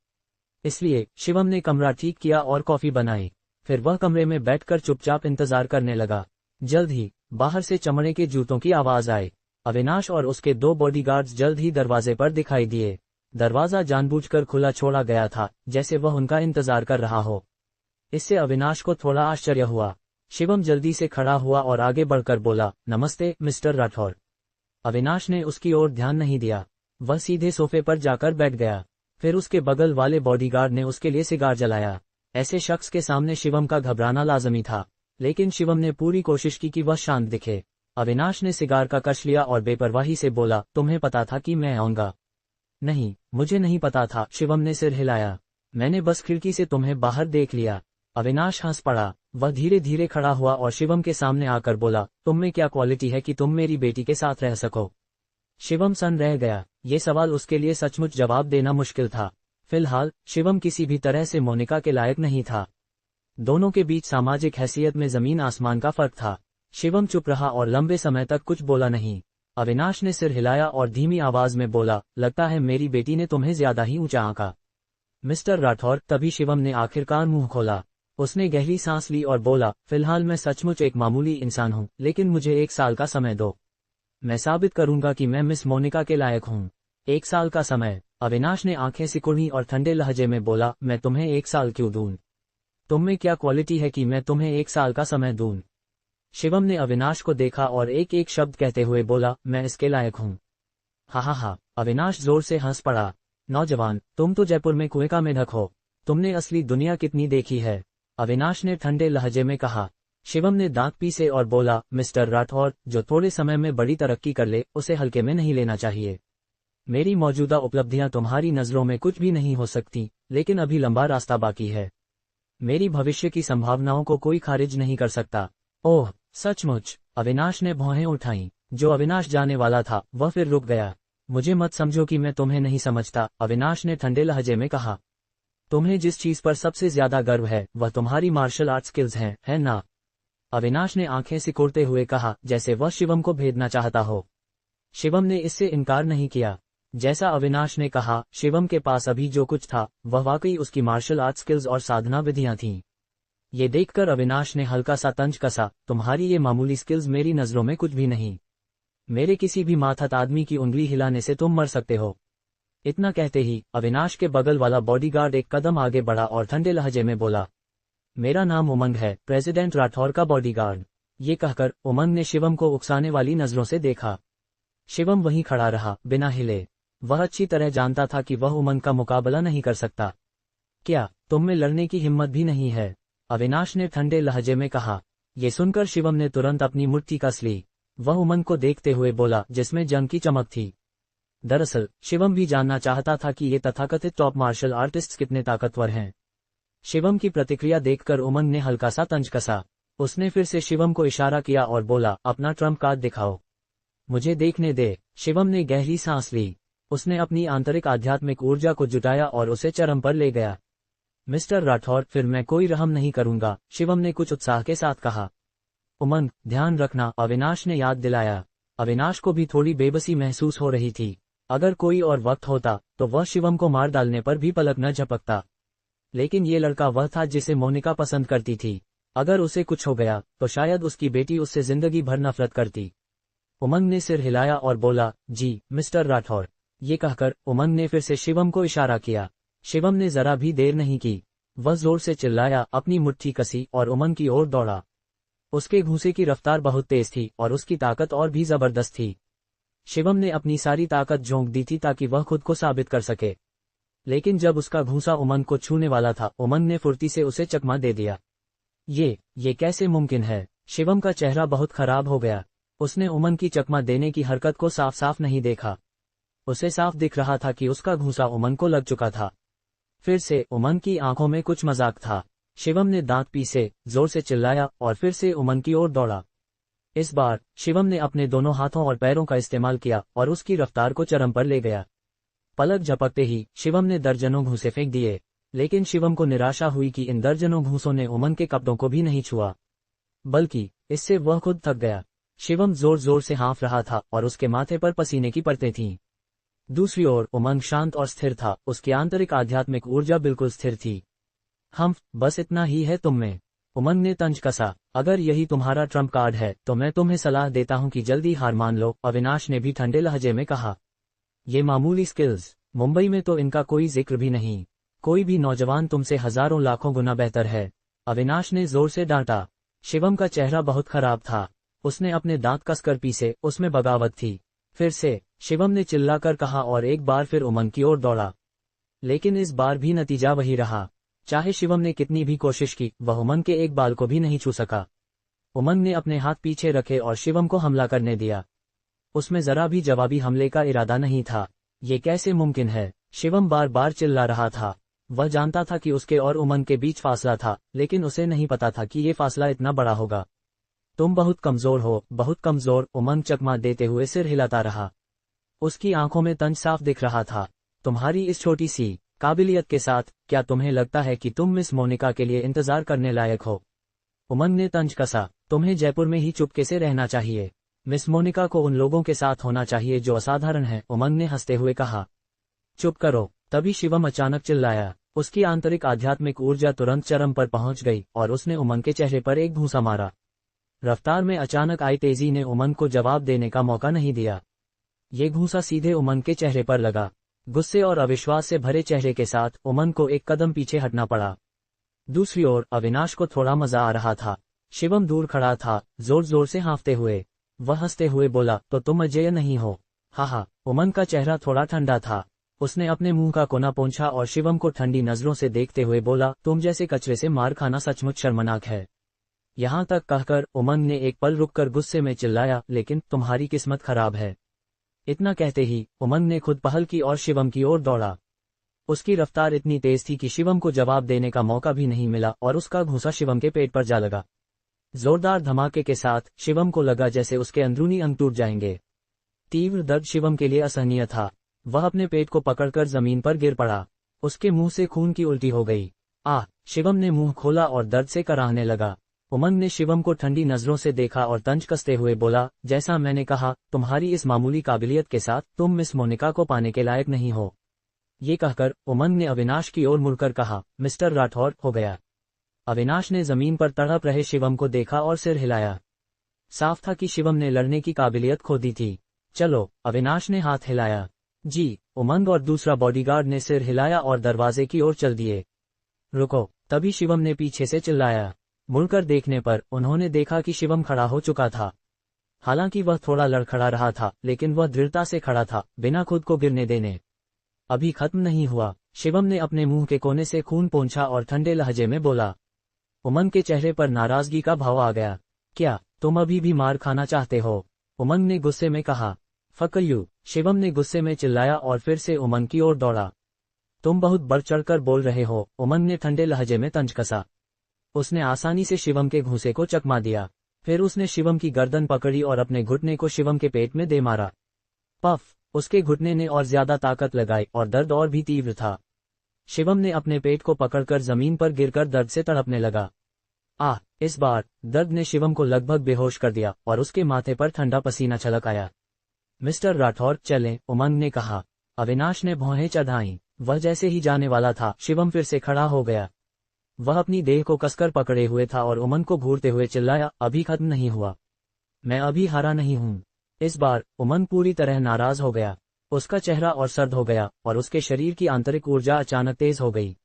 इसलिए शिवम ने कमरा ठीक किया और कॉफी बनाई। फिर वह कमरे में बैठकर चुपचाप इंतजार करने लगा। जल्द ही बाहर से चमड़े के जूतों की आवाज आई। अविनाश और उसके 2 बॉडीगार्ड्स जल्द ही दरवाजे पर दिखाई दिए। दरवाजा जानबूझकर खुला छोड़ा गया था, जैसे वह उनका इंतजार कर रहा हो। इससे अविनाश को थोड़ा आश्चर्य हुआ। शिवम जल्दी से खड़ा हुआ और आगे बढ़कर बोला, नमस्ते मिस्टर राठौर। अविनाश ने उसकी ओर ध्यान नहीं दिया। वह सीधे सोफे पर जाकर बैठ गया। फिर उसके बगल वाले बॉडीगार्ड ने उसके लिए सिगार जलाया। ऐसे शख्स के सामने शिवम का घबराना लाजमी था, लेकिन शिवम ने पूरी कोशिश की कि वह शांत दिखे। अविनाश ने सिगार का कश लिया और बेपरवाही से बोला, तुम्हें पता था कि मैं आऊंगा? नहीं, मुझे नहीं पता था। शिवम ने सिर हिलाया। मैंने बस खिड़की से तुम्हें बाहर देख लिया। अविनाश हंस पड़ा। वह धीरे धीरे खड़ा हुआ और शिवम के सामने आकर बोला, तुम में क्या क्वालिटी है कि तुम मेरी बेटी के साथ रह सको? शिवम सन रह गया। ये सवाल उसके लिए सचमुच जवाब देना मुश्किल था। फिलहाल शिवम किसी भी तरह से मोनिका के लायक नहीं था। दोनों के बीच सामाजिक हैसियत में जमीन आसमान का फर्क था। शिवम चुप रहा और लंबे समय तक कुछ बोला नहीं। अविनाश ने सिर हिलाया और धीमी आवाज में बोला, लगता है मेरी बेटी ने तुम्हें ज्यादा ही ऊंचा आंका। मिस्टर राठौर। तभी शिवम ने आखिरकार मुंह खोला। उसने गहरी सांस ली और बोला, फिलहाल मैं सचमुच एक मामूली इंसान हूँ, लेकिन मुझे 1 साल का समय दो। मैं साबित करूंगा कि मैं मिस मोनिका के लायक हूँ। 1 साल का समय। अविनाश ने आंखें सिकुड़ी और ठंडे लहजे में बोला, मैं तुम्हें 1 साल क्यों दूं? तुम में क्या क्वालिटी है कि मैं तुम्हें 1 साल का समय दूं? शिवम ने अविनाश को देखा और एक एक शब्द कहते हुए बोला, मैं इसके लायक हूँ। हा। अविनाश जोर से हंस पड़ा। नौजवान, तुम तो जयपुर में कुएं का मेढक हो। तुमने असली दुनिया कितनी देखी है? अविनाश ने ठंडे लहजे में कहा। शिवम ने दांत पीसे और बोला, मिस्टर राठौर, जो थोड़े समय में बड़ी तरक्की कर ले उसे हल्के में नहीं लेना चाहिए। मेरी मौजूदा उपलब्धियां तुम्हारी नजरों में कुछ भी नहीं हो सकती, लेकिन अभी लंबा रास्ता बाकी है। मेरी भविष्य की संभावनाओं को कोई खारिज नहीं कर सकता। ओह, सचमुच? अविनाश ने भौहें उठाईं। जो अविनाश जाने वाला था वह फिर रुक गया। मुझे मत समझो कि मैं तुम्हें नहीं समझता, अविनाश ने ठंडे लहजे में कहा। तुम्हें जिस चीज पर सबसे ज्यादा गर्व है वह तुम्हारी मार्शल आर्ट स्किल्स हैं, है ना? अविनाश ने आंखें सिकोड़ते हुए कहा, जैसे वह शिवम को भेदना चाहता हो। शिवम ने इससे इनकार नहीं किया। जैसा अविनाश ने कहा, शिवम के पास अभी जो कुछ था वह वाकई उसकी मार्शल आर्ट स्किल्स और साधना विधियां थीं। ये देखकर अविनाश ने हल्का सा तंज कसा, तुम्हारी ये मामूली स्किल्स मेरी नजरों में कुछ भी नहीं। मेरे किसी भी माथत आदमी की उंगली हिलाने से तुम मर सकते हो। इतना कहते ही अविनाश के बगल वाला बॉडीगार्ड एक कदम आगे बढ़ा और ठंडे लहजे में बोला, मेरा नाम उमंग है, प्रेसिडेंट राठौर का बॉडीगार्ड। ये कहकर उमंग ने शिवम को उकसाने वाली नजरों से देखा। शिवम वहीं खड़ा रहा, बिना हिले। वह अच्छी तरह जानता था कि वह उमंग का मुकाबला नहीं कर सकता। क्या तुम में लड़ने की हिम्मत भी नहीं है? अविनाश ने ठंडे लहजे में कहा। ये सुनकर शिवम ने तुरंत अपनी मुट्ठी कस ली। वह उमंग को देखते हुए बोला, जिसमें जंग की चमक थी। दरअसल शिवम भी जानना चाहता था कि ये तथाकथित टॉप मार्शल आर्टिस्ट कितने ताकतवर हैं। शिवम की प्रतिक्रिया देखकर उमंग ने हल्का सा तंज कसा। उसने फिर से शिवम को इशारा किया और बोला, अपना ट्रम्प कार्ड दिखाओ, मुझे देखने दे। शिवम ने गहरी सांस ली। उसने अपनी आंतरिक आध्यात्मिक ऊर्जा को जुटाया और उसे चरम पर ले गया। मिस्टर राठौर, फिर मैं कोई रहम नहीं करूंगा, शिवम ने कुछ उत्साह के साथ कहा। उमंग, ध्यान रखना, अविनाश ने याद दिलाया। अविनाश को भी थोड़ी बेबसी महसूस हो रही थी। अगर कोई और वक्त होता तो वह शिवम को मार डालने पर भी पलक न झपकता। लेकिन ये लड़का वह था जिसे मोनिका पसंद करती थी। अगर उसे कुछ हो गया तो शायद उसकी बेटी उससे जिंदगी भर नफरत करती। उमंग ने सिर हिलाया और बोला, जी मिस्टर राठौर। ये कहकर उमंग ने फिर से शिवम को इशारा किया। शिवम ने जरा भी देर नहीं की। वह जोर से चिल्लाया, अपनी मुट्ठी कसी और उमंग की ओर दौड़ा। उसके घूंसे की रफ्तार बहुत तेज थी और उसकी ताकत और भी जबरदस्त थी। शिवम ने अपनी सारी ताकत झोंक दी थी ताकि वह खुद को साबित कर सके। लेकिन जब उसका घूंसा उमंग को छूने वाला था, उमंग ने फुर्ती से उसे चकमा दे दिया। ये कैसे मुमकिन है? शिवम का चेहरा बहुत खराब हो गया। उसने उमंग की चकमा देने की हरकत को साफ साफ नहीं देखा। उसे साफ दिख रहा था कि उसका घूंसा उमंग को लग चुका था। फिर से उमंग की आंखों में कुछ मजाक था। शिवम ने दांत पीसे, जोर से चिल्लाया और फिर से उमंग की ओर दौड़ा। इस बार शिवम ने अपने दोनों हाथों और पैरों का इस्तेमाल किया और उसकी रफ्तार को चरम पर ले गया। पलक झपकते ही शिवम ने दर्जनों घूंसे फेंक दिए, लेकिन शिवम को निराशा हुई कि इन दर्जनों घूंसों ने उमंग के कपड़ों को भी नहीं छुआ, बल्कि इससे वह खुद थक गया। शिवम जोर जोर से हाँफ रहा था और उसके माथे पर पसीने की परतें थीं। दूसरी ओर उमंग शांत और स्थिर था। उसकी आंतरिक आध्यात्मिक ऊर्जा बिल्कुल स्थिर थी। बस इतना ही है तुम में, उमंग ने तंज कसा। अगर यही तुम्हारा ट्रम्प कार्ड है तो मैं तुम्हें सलाह देता हूं कि जल्दी हार मान लो, अविनाश ने भी ठंडे लहजे में कहा। ये मामूली स्किल्स, मुंबई में तो इनका कोई जिक्र भी नहीं। कोई भी नौजवान तुमसे हजारों लाखों गुना बेहतर है, अविनाश ने जोर से डांटा। शिवम का चेहरा बहुत खराब था। उसने अपने दांत कसकर पीसे, उसमें बगावत थी। फिर से शिवम ने चिल्लाकर कहा और एक बार फिर उमंग की ओर दौड़ा। लेकिन इस बार भी नतीजा वही रहा। चाहे शिवम ने कितनी भी कोशिश की, वह उमंग के एक बाल को भी नहीं छू सका। उमंग ने अपने हाथ पीछे रखे और शिवम को हमला करने दिया। उसमें जरा भी जवाबी हमले का इरादा नहीं था। ये कैसे मुमकिन है? शिवम बार बार चिल्ला रहा था। वह जानता था कि उसके और उमंग के बीच फासला था, लेकिन उसे नहीं पता था कि ये फासला इतना बड़ा होगा। तुम बहुत कमजोर हो, बहुत कमजोर, उमंग चकमा देते हुए सिर हिलाता रहा। उसकी आंखों में तंज साफ दिख रहा था। तुम्हारी इस छोटी सी काबिलियत के साथ क्या तुम्हें लगता है कि तुम मिस मोनिका के लिए इंतजार करने लायक हो? उमंग ने तंज कसा। तुम्हें जयपुर में ही चुपके से रहना चाहिए। मिस मोनिका को उन लोगों के साथ होना चाहिए जो असाधारण हैं, उमंग ने हंसते हुए कहा। चुप करो। तभी शिवम अचानक चिल्लाया। उसकी आंतरिक आध्यात्मिक ऊर्जा तुरंत चरम पर पहुंच गई और उसने उमंग के चेहरे पर एक घूंसा मारा। रफ्तार में अचानक आई तेजी ने उमंग को जवाब देने का मौका नहीं दिया। ये घूंसा सीधे उमंग के चेहरे पर लगा। गुस्से और अविश्वास से भरे चेहरे के साथ उमंग को एक कदम पीछे हटना पड़ा। दूसरी ओर अविनाश को थोड़ा मजा आ रहा था। शिवम दूर खड़ा था, जोर जोर से हाँफते हुए। वह हंसते हुए बोला, तो तुम अजेय नहीं हो? हा, उमंग का चेहरा थोड़ा ठंडा था। उसने अपने मुंह का कोना पोंछा और शिवम को ठंडी नजरों से देखते हुए बोला, तुम जैसे कचरे से मार खाना सचमुच शर्मनाक है। यहाँ तक कहकर उमंग ने एक पल रुककर गुस्से में चिल्लाया, लेकिन तुम्हारी किस्मत खराब है। इतना कहते ही उमंग ने खुद पहल की और शिवम की ओर दौड़ा। उसकी रफ्तार इतनी तेज थी कि शिवम को जवाब देने का मौका भी नहीं मिला और उसका घूंसा शिवम के पेट पर जा लगा। जोरदार धमाके के साथ शिवम को लगा जैसे उसके अंदरूनी अंग टूट जाएंगे। तीव्र दर्द शिवम के लिए असहनीय था। वह अपने पेट को पकड़कर जमीन पर गिर पड़ा। उसके मुंह से खून की उल्टी हो गई। शिवम ने मुंह खोला और दर्द से कराहने लगा। उमंग ने शिवम को ठंडी नजरों से देखा और तंज कसते हुए बोला, जैसा मैंने कहा, तुम्हारी इस मामूली काबिलियत के साथ तुम मिस मोनिका को पाने के लायक नहीं हो। ये कहकर उमंग ने अविनाश की ओर मुड़कर कहा, मिस्टर राठौर, हो गया। अविनाश ने जमीन पर तड़प रहे शिवम को देखा और सिर हिलाया। साफ था कि शिवम ने लड़ने की काबिलियत खो दी थी। चलो, अविनाश ने हाथ हिलाया। जी, उमंग और दूसरा बॉडीगार्ड ने सिर हिलाया और दरवाजे की ओर चल दिए। रुको, तभी शिवम ने पीछे से चिल्लाया। मुड़कर देखने पर उन्होंने देखा कि शिवम खड़ा हो चुका था। हालांकि वह थोड़ा लड़खड़ा रहा था, लेकिन वह दृढ़ता से खड़ा था, बिना खुद को गिरने देने। अभी खत्म नहीं हुआ, शिवम ने अपने मुंह के कोने से खून पोंछा और ठंडे लहजे में बोला। उमंग के चेहरे पर नाराजगी का भाव आ गया। क्या तुम अभी भी मार खाना चाहते हो? उमंग ने गुस्से में कहा। फक यू, शिवम ने गुस्से में चिल्लाया और फिर से उमंग की ओर दौड़ा। तुम बहुत बढ़ चढ़कर बोल रहे हो, उमंग ने ठंडे लहजे में तंज कसा। उसने आसानी से शिवम के घूंसे को चकमा दिया। फिर उसने शिवम की गर्दन पकड़ी और अपने घुटने को शिवम के पेट में दे मारा। पफ, उसके घुटने ने और ज्यादा ताकत लगाई और दर्द और भी तीव्र था। शिवम ने अपने पेट को पकड़कर जमीन पर गिरकर दर्द से तड़पने लगा। इस बार दर्द ने शिवम को लगभग बेहोश कर दिया और उसके माथे पर ठंडा पसीना छलक आया। मिस्टर राठौर, चलें, उमंग ने कहा। अविनाश ने भौहें चढ़ाईं। वह जैसे ही जाने वाला था, शिवम फिर से खड़ा हो गया। वह अपनी देह को कसकर पकड़े हुए था और उमंग को घूरते हुए चिल्लाया, अभी खत्म नहीं हुआ। मैं अभी हारा नहीं हूं। इस बार उमंग पूरी तरह नाराज हो गया। उसका चेहरा और सर्द हो गया और उसके शरीर की आंतरिक ऊर्जा अचानक तेज हो गई।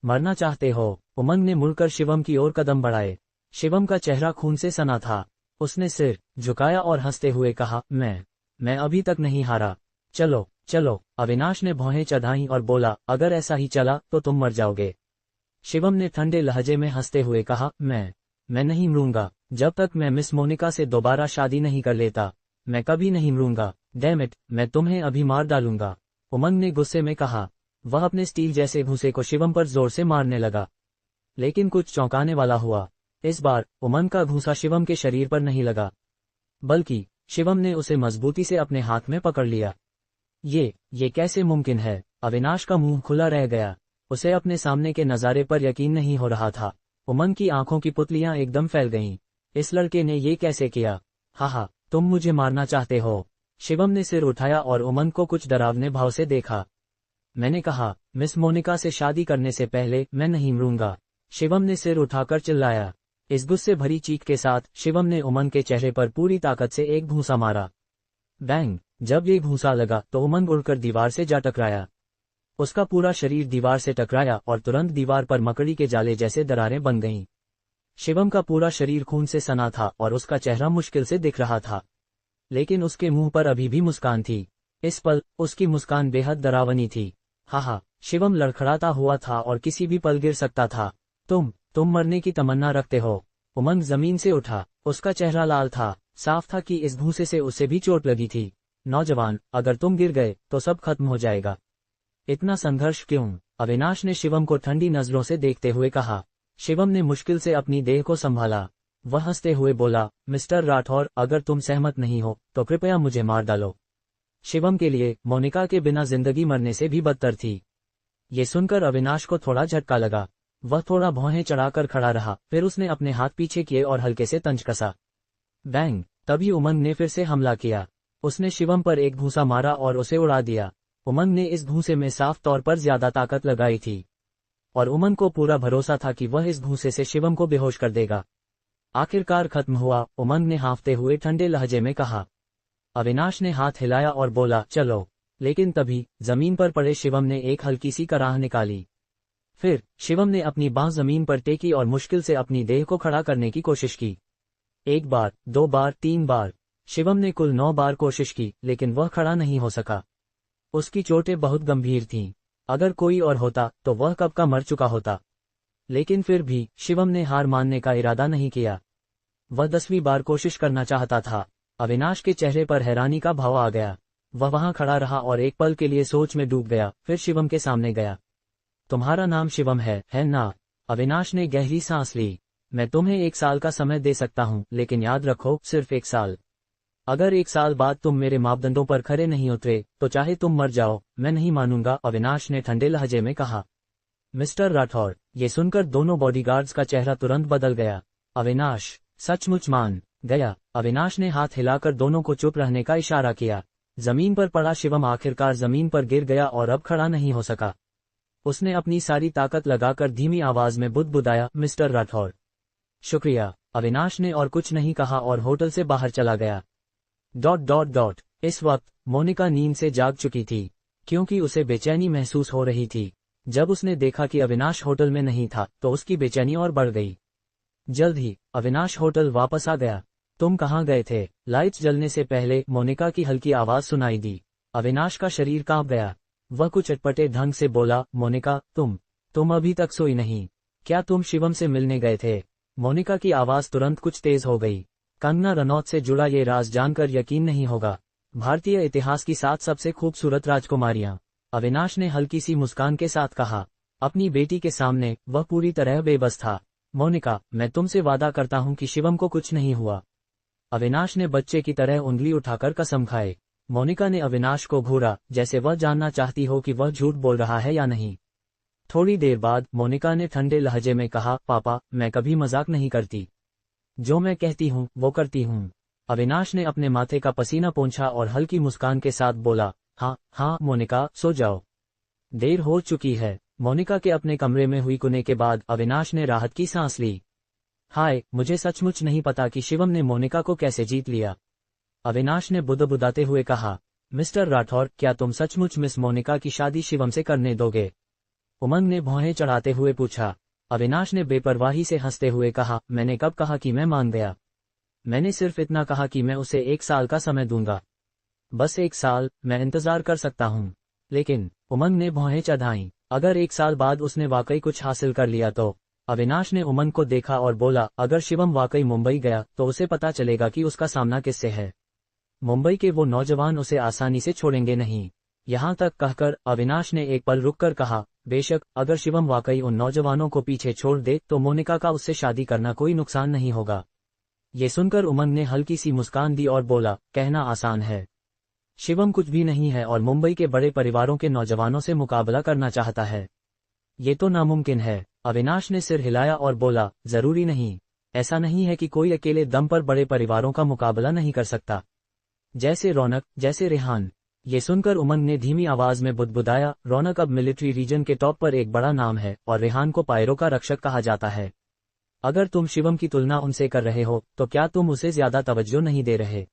मरना चाहते हो? उमंग ने मुड़कर शिवम की ओर कदम बढ़ाए। शिवम का चेहरा खून से सना था। उसने सिर झुकाया और हंसते हुए कहा, मैं अभी तक नहीं हारा। चलो चलो, अविनाश ने भौहें चढ़ाईं और बोला, अगर ऐसा ही चला तो तुम मर जाओगे। शिवम ने ठंडे लहजे में हंसते हुए कहा, मैं नहीं मरूंगा। जब तक मैं मिस मोनिका से दोबारा शादी नहीं कर लेता, मैं कभी नहीं मरूंगा। डैम इट, मैं तुम्हें अभी मार डालूंगा, उमंग ने गुस्से में कहा। वह अपने स्टील जैसे घूंसे को शिवम पर जोर से मारने लगा। लेकिन कुछ चौंकाने वाला हुआ। इस बार उमंग का घूंसा शिवम के शरीर पर नहीं लगा, बल्कि शिवम ने उसे मजबूती से अपने हाथ में पकड़ लिया। ये कैसे मुमकिन है? अविनाश का मुंह खुला रह गया। उसे अपने सामने के नजारे पर यकीन नहीं हो रहा था। उमंग की आंखों की पुतलियां एकदम फैल गईं। इस लड़के ने ये कैसे किया? हा, तुम मुझे मारना चाहते हो? शिवम ने सिर उठाया और उमंग को कुछ डरावने भाव से देखा। मैंने कहा, मिस मोनिका से शादी करने से पहले मैं नहीं मरूंगा, शिवम ने सिर उठाकर चिल्लाया। इस गुस्से भरी चीख के साथ शिवम ने उमंग के चेहरे पर पूरी ताकत से एक घूंसा मारा। बैंग! जब ये घूंसा लगा तो उमंग उड़कर दीवार से जा टकराया। उसका पूरा शरीर दीवार से टकराया और तुरंत दीवार पर मकड़ी के जाले जैसे दरारें बन गईं। शिवम का पूरा शरीर खून से सना था और उसका चेहरा मुश्किल से दिख रहा था, लेकिन उसके मुंह पर अभी भी मुस्कान थी। इस पल उसकी मुस्कान बेहद डरावनी थी। हा, शिवम लड़खड़ाता हुआ था और किसी भी पल गिर सकता था। तुम मरने की तमन्ना रखते हो? उमंग जमीन से उठा। उसका चेहरा लाल था। साफ था कि इस घूंसे से उसे भी चोट लगी थी। नौजवान, अगर तुम गिर गए तो सब खत्म हो जाएगा। इतना संघर्ष क्यों? अविनाश ने शिवम को ठंडी नजरों से देखते हुए कहा। शिवम ने मुश्किल से अपनी देह को संभाला। वह हंसते हुए बोला, मिस्टर राठौर, अगर तुम सहमत नहीं हो तो कृपया मुझे मार डालो। शिवम के लिए मोनिका के बिना जिंदगी मरने से भी बदतर थी। ये सुनकर अविनाश को थोड़ा झटका लगा। वह थोड़ा भौहें चढ़ाकर खड़ा रहा, फिर उसने अपने हाथ पीछे किए और हल्के से तंज कसा। बैंग! तभी उमंग ने फिर से हमला किया। उसने शिवम पर एक घूंसा मारा और उसे उड़ा दिया। उमंग ने इस घूंसे में साफ तौर पर ज्यादा ताकत लगाई थी और उमंग को पूरा भरोसा था कि वह इस घूंसे से शिवम को बेहोश कर देगा। आखिरकार खत्म हुआ, उमंग ने हाँफते हुए ठंडे लहजे में कहा। अविनाश ने हाथ हिलाया और बोला, चलो। लेकिन तभी जमीन पर पड़े शिवम ने एक हल्की सी कराह निकाली। फिर शिवम ने अपनी बांह जमीन पर टेकी और मुश्किल से अपनी देह को खड़ा करने की कोशिश की। 1 बार, 2 बार, 3 बार। शिवम ने कुल 9 बार कोशिश की, लेकिन वह खड़ा नहीं हो सका। उसकी चोटें बहुत गंभीर थीं। अगर कोई और होता तो वह कब का मर चुका होता। लेकिन फिर भी शिवम ने हार मानने का इरादा नहीं किया। वह 10वीं बार कोशिश करना चाहता था। अविनाश के चेहरे पर हैरानी का भाव आ गया। वह वहां खड़ा रहा और एक पल के लिए सोच में डूब गया, फिर शिवम के सामने गया। तुम्हारा नाम शिवम है ना? अविनाश ने गहरी सांस ली। मैं तुम्हें 1 साल का समय दे सकता हूं, लेकिन याद रखो, सिर्फ 1 साल। अगर 1 साल बाद तुम मेरे मापदंडों पर खरे नहीं उतरे तो चाहे तुम मर जाओ, मैं नहीं मानूंगा, अविनाश ने ठंडे लहजे में कहा। मिस्टर राठौर, ये सुनकर दोनों बॉडीगार्ड्स का चेहरा तुरंत बदल गया। अविनाश सचमुच मान गया? अविनाश ने हाथ हिलाकर दोनों को चुप रहने का इशारा किया। जमीन पर पड़ा शिवम आखिरकार जमीन पर गिर गया और अब खड़ा नहीं हो सका। उसने अपनी सारी ताकत लगाकर धीमी आवाज में बुदबुदाया, मिस्टर राठौर। शुक्रिया। अविनाश ने और कुछ नहीं कहा और होटल से बाहर चला गया। ... इस वक्त मोनिका नींद से जाग चुकी थी, क्योंकि उसे बेचैनी महसूस हो रही थी। जब उसने देखा कि अविनाश होटल में नहीं था तो उसकी बेचैनी और बढ़ गई। जल्द ही अविनाश होटल वापस आ गया। तुम कहाँ गए थे? लाइट्स जलने से पहले मोनिका की हल्की आवाज सुनाई दी। अविनाश का शरीर कांप गया। वह कुछ अटपटे ढंग से बोला, मोनिका, तुम अभी तक सोई नहीं? क्या तुम शिवम से मिलने गए थे? मोनिका की आवाज तुरंत कुछ तेज हो गई। कंगना रनौत से जुड़ा ये राज जानकर यकीन नहीं होगा। भारतीय इतिहास की 7 सबसे खूबसूरत राजकुमारियां। अविनाश ने हल्की सी मुस्कान के साथ कहा। अपनी बेटी के सामने वह पूरी तरह बेबस था। मोनिका, मैं तुमसे वादा करता हूं कि शिवम को कुछ नहीं हुआ। अविनाश ने बच्चे की तरह उंगली उठाकर कसम खाए। मोनिका ने अविनाश को घूरा, जैसे वह जानना चाहती हो कि वह झूठ बोल रहा है या नहीं। थोड़ी देर बाद मोनिका ने ठंडे लहजे में कहा, पापा, मैं कभी मजाक नहीं करती। जो मैं कहती हूँ वो करती हूँ। अविनाश ने अपने माथे का पसीना पोंछा और हल्की मुस्कान के साथ बोला, हाँ मोनिका, सो जाओ, देर हो चुकी है। मोनिका के अपने कमरे में हुई कुने के बाद अविनाश ने राहत की सांस ली। हाय, मुझे सचमुच नहीं पता कि शिवम ने मोनिका को कैसे जीत लिया। अविनाश ने बुदबुदाते हुए कहा। मिस्टर राठौर, क्या तुम सचमुच मिस मोनिका की शादी शिवम से करने दोगे? उमंग ने भौहें चढ़ाते हुए पूछा। अविनाश ने बेपरवाही से हंसते हुए कहा, मैंने कब कहा कि मैं मान गया? मैंने सिर्फ इतना कहा कि मैं उसे 1 साल का समय दूंगा। बस 1 साल, मैं इंतजार कर सकता हूँ। लेकिन उमंग ने भौहें चढ़ाईं। अगर 1 साल बाद उसने वाकई कुछ हासिल कर लिया तो? अविनाश ने उमंग को देखा और बोला, अगर शिवम वाकई मुंबई गया तो उसे पता चलेगा कि उसका सामना किससे है। मुंबई के वो नौजवान उसे आसानी से छोड़ेंगे नहीं। यहाँ तक कहकर अविनाश ने एक पल रुककर कहा, बेशक, अगर शिवम वाकई उन नौजवानों को पीछे छोड़ दे तो मोनिका का उससे शादी करना कोई नुकसान नहीं होगा। ये सुनकर उमंग ने हल्की सी मुस्कान दी और बोला, कहना आसान है। शिवम कुछ भी नहीं है और मुंबई के बड़े परिवारों के नौजवानों से मुकाबला करना चाहता है। ये तो नामुमकिन है। अविनाश ने सिर हिलाया और बोला, जरूरी नहीं। ऐसा नहीं है कि कोई अकेले दम पर बड़े परिवारों का मुकाबला नहीं कर सकता। जैसे रौनक, जैसे रेहान। ये सुनकर उमंग ने धीमी आवाज में बुदबुदाया, रौनक अब मिलिट्री रीजन के टॉप पर एक बड़ा नाम है और रेहान को पायरों का रक्षक कहा जाता है। अगर तुम शिवम की तुलना उनसे कर रहे हो तो क्या तुम उसे ज्यादा तवज्जो नहीं दे रहे?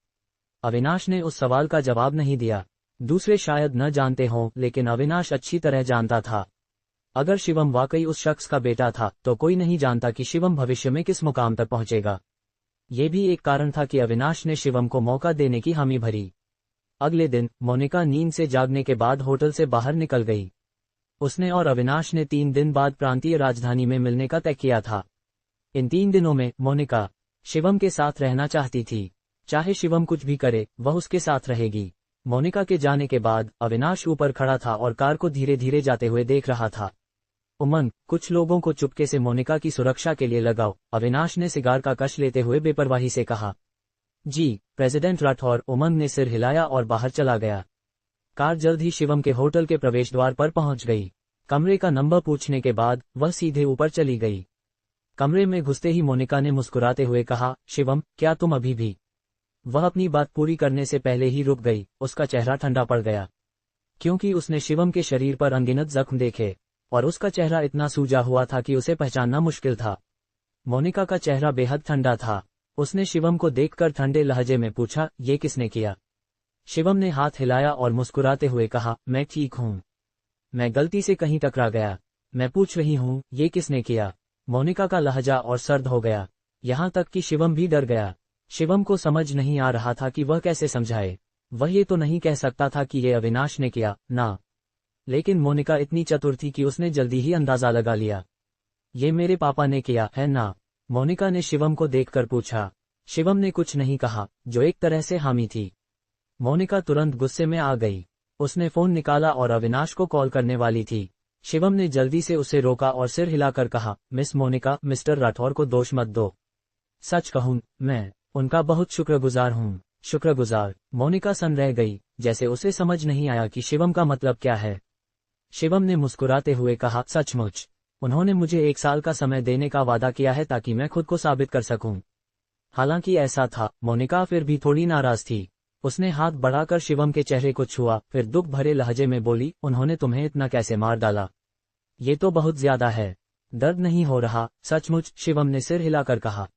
अविनाश ने उस सवाल का जवाब नहीं दिया। दूसरे शायद न जानते हों, लेकिन अविनाश अच्छी तरह जानता था। अगर शिवम वाकई उस शख्स का बेटा था तो कोई नहीं जानता कि शिवम भविष्य में किस मुकाम तक पहुंचेगा। ये भी एक कारण था कि अविनाश ने शिवम को मौका देने की हामी भरी। अगले दिन मोनिका नींद से जागने के बाद होटल से बाहर निकल गई। उसने और अविनाश ने 3 दिन बाद प्रांतीय राजधानी में मिलने का तय किया था। इन 3 दिनों में मोनिका शिवम के साथ रहना चाहती थी। चाहे शिवम कुछ भी करे, वह उसके साथ रहेगी। मोनिका के जाने के बाद अविनाश ऊपर खड़ा था और कार को धीरे धीरे जाते हुए देख रहा था। उमंग, कुछ लोगों को चुपके से मोनिका की सुरक्षा के लिए लगाओ, अविनाश ने सिगार का कश लेते हुए बेपरवाही से कहा। जी, प्रेसिडेंट राठौर, उमंग ने सिर हिलाया और बाहर चला गया। कार जल्द ही शिवम के होटल के प्रवेश द्वार पर पहुंच गई। कमरे का नंबर पूछने के बाद वह सीधे ऊपर चली गई। कमरे में घुसते ही मोनिका ने मुस्कुराते हुए कहा, शिवम, क्या तुम अभी भी? वह अपनी बात पूरी करने से पहले ही रुक गई। उसका चेहरा ठंडा पड़ गया, क्योंकि उसने शिवम के शरीर पर अनगिनत जख्म देखे और उसका चेहरा इतना सूजा हुआ था कि उसे पहचानना मुश्किल था। मोनिका का चेहरा बेहद ठंडा था। उसने शिवम को देखकर ठंडे लहजे में पूछा, ये किसने किया? शिवम ने हाथ हिलाया और मुस्कुराते हुए कहा, मैं ठीक हूँ। मैं गलती से कहीं टकरा गया। मैं पूछ रही हूँ, ये किसने किया? मोनिका का लहजा और सर्द हो गया, यहाँ तक कि शिवम भी डर गया। शिवम को समझ नहीं आ रहा था कि वह कैसे समझाए। वह ये तो नहीं कह सकता था कि ये अविनाश ने किया, ना। लेकिन मोनिका इतनी चतुर थी कि उसने जल्दी ही अंदाजा लगा लिया। ये मेरे पापा ने किया है ना? मोनिका ने शिवम को देखकर पूछा। शिवम ने कुछ नहीं कहा, जो एक तरह से हामी थी। मोनिका तुरंत गुस्से में आ गई। उसने फोन निकाला और अविनाश को कॉल करने वाली थी। शिवम ने जल्दी से उसे रोका और सिर हिलाकर कहा, मिस मोनिका, मिस्टर राठौर को दोष मत दो। सच कहूं, मैं उनका बहुत शुक्रगुजार हूं। शुक्रगुजार? मोनिका सन रह गई, जैसे उसे समझ नहीं आया कि शिवम का मतलब क्या है। शिवम ने मुस्कुराते हुए कहा, सचमुच, उन्होंने मुझे 1 साल का समय देने का वादा किया है ताकि मैं खुद को साबित कर सकूं। हालांकि ऐसा था, मोनिका फिर भी थोड़ी नाराज थी। उसने हाथ बढ़ाकर शिवम के चेहरे को छुआ, फिर दुख भरे लहजे में बोली, उन्होंने तुम्हें इतना कैसे मार डाला? ये तो बहुत ज्यादा है। दर्द नहीं हो रहा? सचमुच? शिवम ने सिर हिलाकर कहा।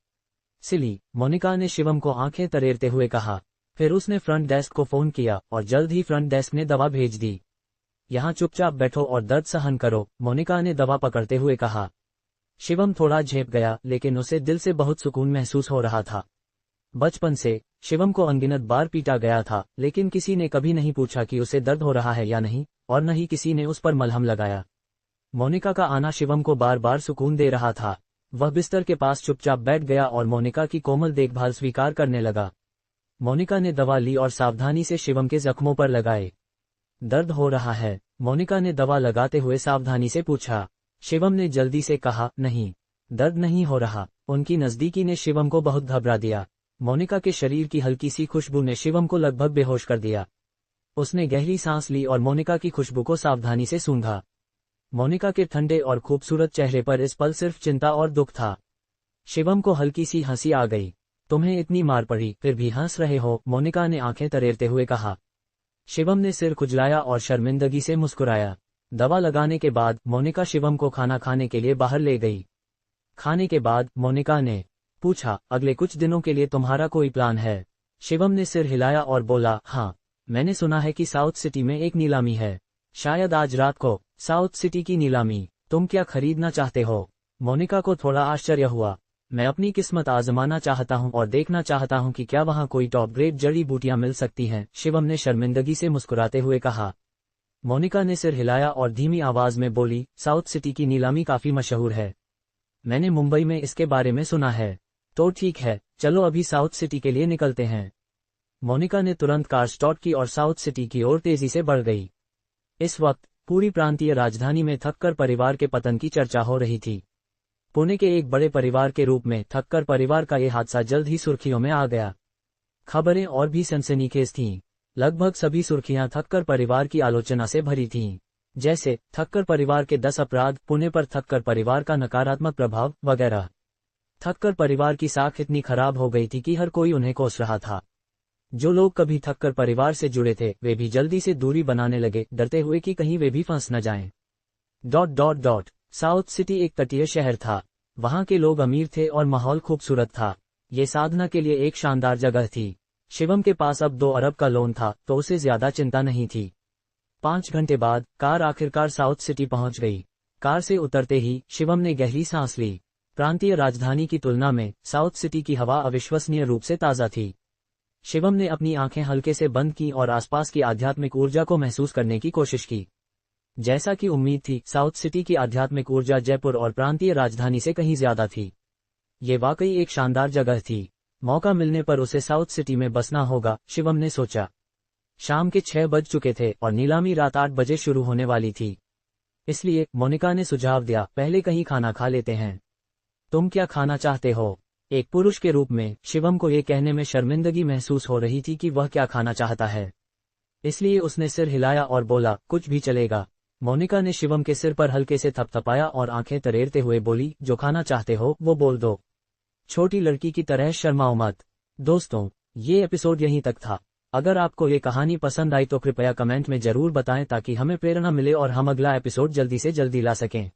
सिली, मोनिका ने शिवम को आंखें तरेरते हुए कहा। फिर उसने फ्रंट डेस्क को फोन किया और जल्द ही फ्रंट डेस्क ने दवा भेज दी। यहाँ चुपचाप बैठो और दर्द सहन करो, मोनिका ने दवा पकड़ते हुए कहा। शिवम थोड़ा झेप गया, लेकिन उसे दिल से बहुत सुकून महसूस हो रहा था। बचपन से शिवम को अनगिनत बार पीटा गया था, लेकिन किसी ने कभी नहीं पूछा कि उसे दर्द हो रहा है या नहीं, और न ही किसी ने उस पर मलहम लगाया। मोनिका का आना शिवम को बार बार सुकून दे रहा था। वह बिस्तर के पास चुपचाप बैठ गया और मोनिका की कोमल देखभाल स्वीकार करने लगा। मोनिका ने दवा ली और सावधानी से शिवम के जख्मों पर लगाए। दर्द हो रहा है? मोनिका ने दवा लगाते हुए सावधानी से पूछा। शिवम ने जल्दी से कहा, नहीं, दर्द नहीं हो रहा। उनकी नजदीकी ने शिवम को बहुत घबरा दिया। मोनिका के शरीर की हल्की सी खुशबू ने शिवम को लगभग बेहोश कर दिया। उसने गहरी सांस ली और मोनिका की खुशबू को सावधानी से सूंघा। मोनिका के ठंडे और खूबसूरत चेहरे पर इस पल सिर्फ चिंता और दुख था। शिवम को हल्की सी हंसी आ गई। तुम्हें इतनी मार पड़ी, फिर भी हंस रहे हो? मोनिका ने आंखें तरेरते हुए कहा। शिवम ने सिर खुजलाया और शर्मिंदगी से मुस्कुराया। दवा लगाने के बाद मोनिका शिवम को खाना खाने के लिए बाहर ले गई। खाने के बाद मोनिका ने पूछा, अगले कुछ दिनों के लिए तुम्हारा कोई प्लान है? शिवम ने सिर हिलाया और बोला, हाँ, मैंने सुना है कि साउथ सिटी में एक नीलामी है। शायद आज रात को। साउथ सिटी की नीलामी? तुम क्या खरीदना चाहते हो? मोनिका को थोड़ा आश्चर्य हुआ। मैं अपनी किस्मत आजमाना चाहता हूं और देखना चाहता हूं कि क्या वहां कोई टॉप ग्रेड जड़ी बूटियां मिल सकती हैं, शिवम ने शर्मिंदगी से मुस्कुराते हुए कहा। मोनिका ने सिर हिलाया और धीमी आवाज में बोली, साउथ सिटी की नीलामी काफी मशहूर है। मैंने मुंबई में इसके बारे में सुना है। तो ठीक है, चलो अभी साउथ सिटी के लिए निकलते हैं। मोनिका ने तुरंत कार स्टार्ट की और साउथ सिटी की ओर तेजी से बढ़ गई। इस वक्त पूरी प्रांतीय राजधानी में ठक्कर परिवार के पतन की चर्चा हो रही थी। पुणे के एक बड़े परिवार के रूप में ठक्कर परिवार का यह हादसा जल्द ही सुर्खियों में आ गया। खबरें और भी सनसनीखेज थीं। लगभग सभी सुर्खियां ठक्कर परिवार की आलोचना से भरी थीं, जैसे ठक्कर परिवार के 10 अपराध, पुणे पर ठक्कर परिवार का नकारात्मक प्रभाव वगैरह। ठक्कर परिवार की साख इतनी खराब हो गई थी कि हर कोई उन्हें कोस रहा था। जो लोग कभी ठक्कर परिवार से जुड़े थे वे भी जल्दी से दूरी बनाने लगे, डरते हुए कि कहीं वे भी फंस न जाएं। ... साउथ सिटी एक तटीय शहर था। वहां के लोग अमीर थे और माहौल खूबसूरत था। ये साधना के लिए एक शानदार जगह थी। शिवम के पास अब 2 अरब का लोन था, तो उसे ज्यादा चिंता नहीं थी। 5 घंटे बाद कार आखिरकार साउथ सिटी पहुंच गई। कार से उतरते ही शिवम ने गहरी सांस ली। प्रांतीय राजधानी की तुलना में साउथ सिटी की हवा अविश्वसनीय रूप से ताज़ा थी। शिवम ने अपनी आंखें हल्के से बंद की और आसपास की आध्यात्मिक ऊर्जा को महसूस करने की कोशिश की। जैसा कि उम्मीद थी, साउथ सिटी की आध्यात्मिक ऊर्जा जयपुर और प्रांतीय राजधानी से कहीं ज्यादा थी। ये वाकई एक शानदार जगह थी। मौका मिलने पर उसे साउथ सिटी में बसना होगा, शिवम ने सोचा। शाम के 6 बज चुके थे और नीलामी रात 8 बजे शुरू होने वाली थी। इसलिए मोनिका ने सुझाव दिया, पहले कहीं खाना खा लेते हैं। तुम क्या खाना चाहते हो? एक पुरुष के रूप में शिवम को ये कहने में शर्मिंदगी महसूस हो रही थी कि वह क्या खाना चाहता है। इसलिए उसने सिर हिलाया और बोला, कुछ भी चलेगा। मोनिका ने शिवम के सिर पर हल्के से थपथपाया और आंखें तरेरते हुए बोली, जो खाना चाहते हो वो बोल दो। छोटी लड़की की तरह शर्माओ मत। दोस्तों, ये एपिसोड यहीं तक था। अगर आपको ये कहानी पसंद आई तो कृपया कमेंट में जरूर बताएं ताकि हमें प्रेरणा मिले और हम अगला एपिसोड जल्दी से जल्दी ला सकें।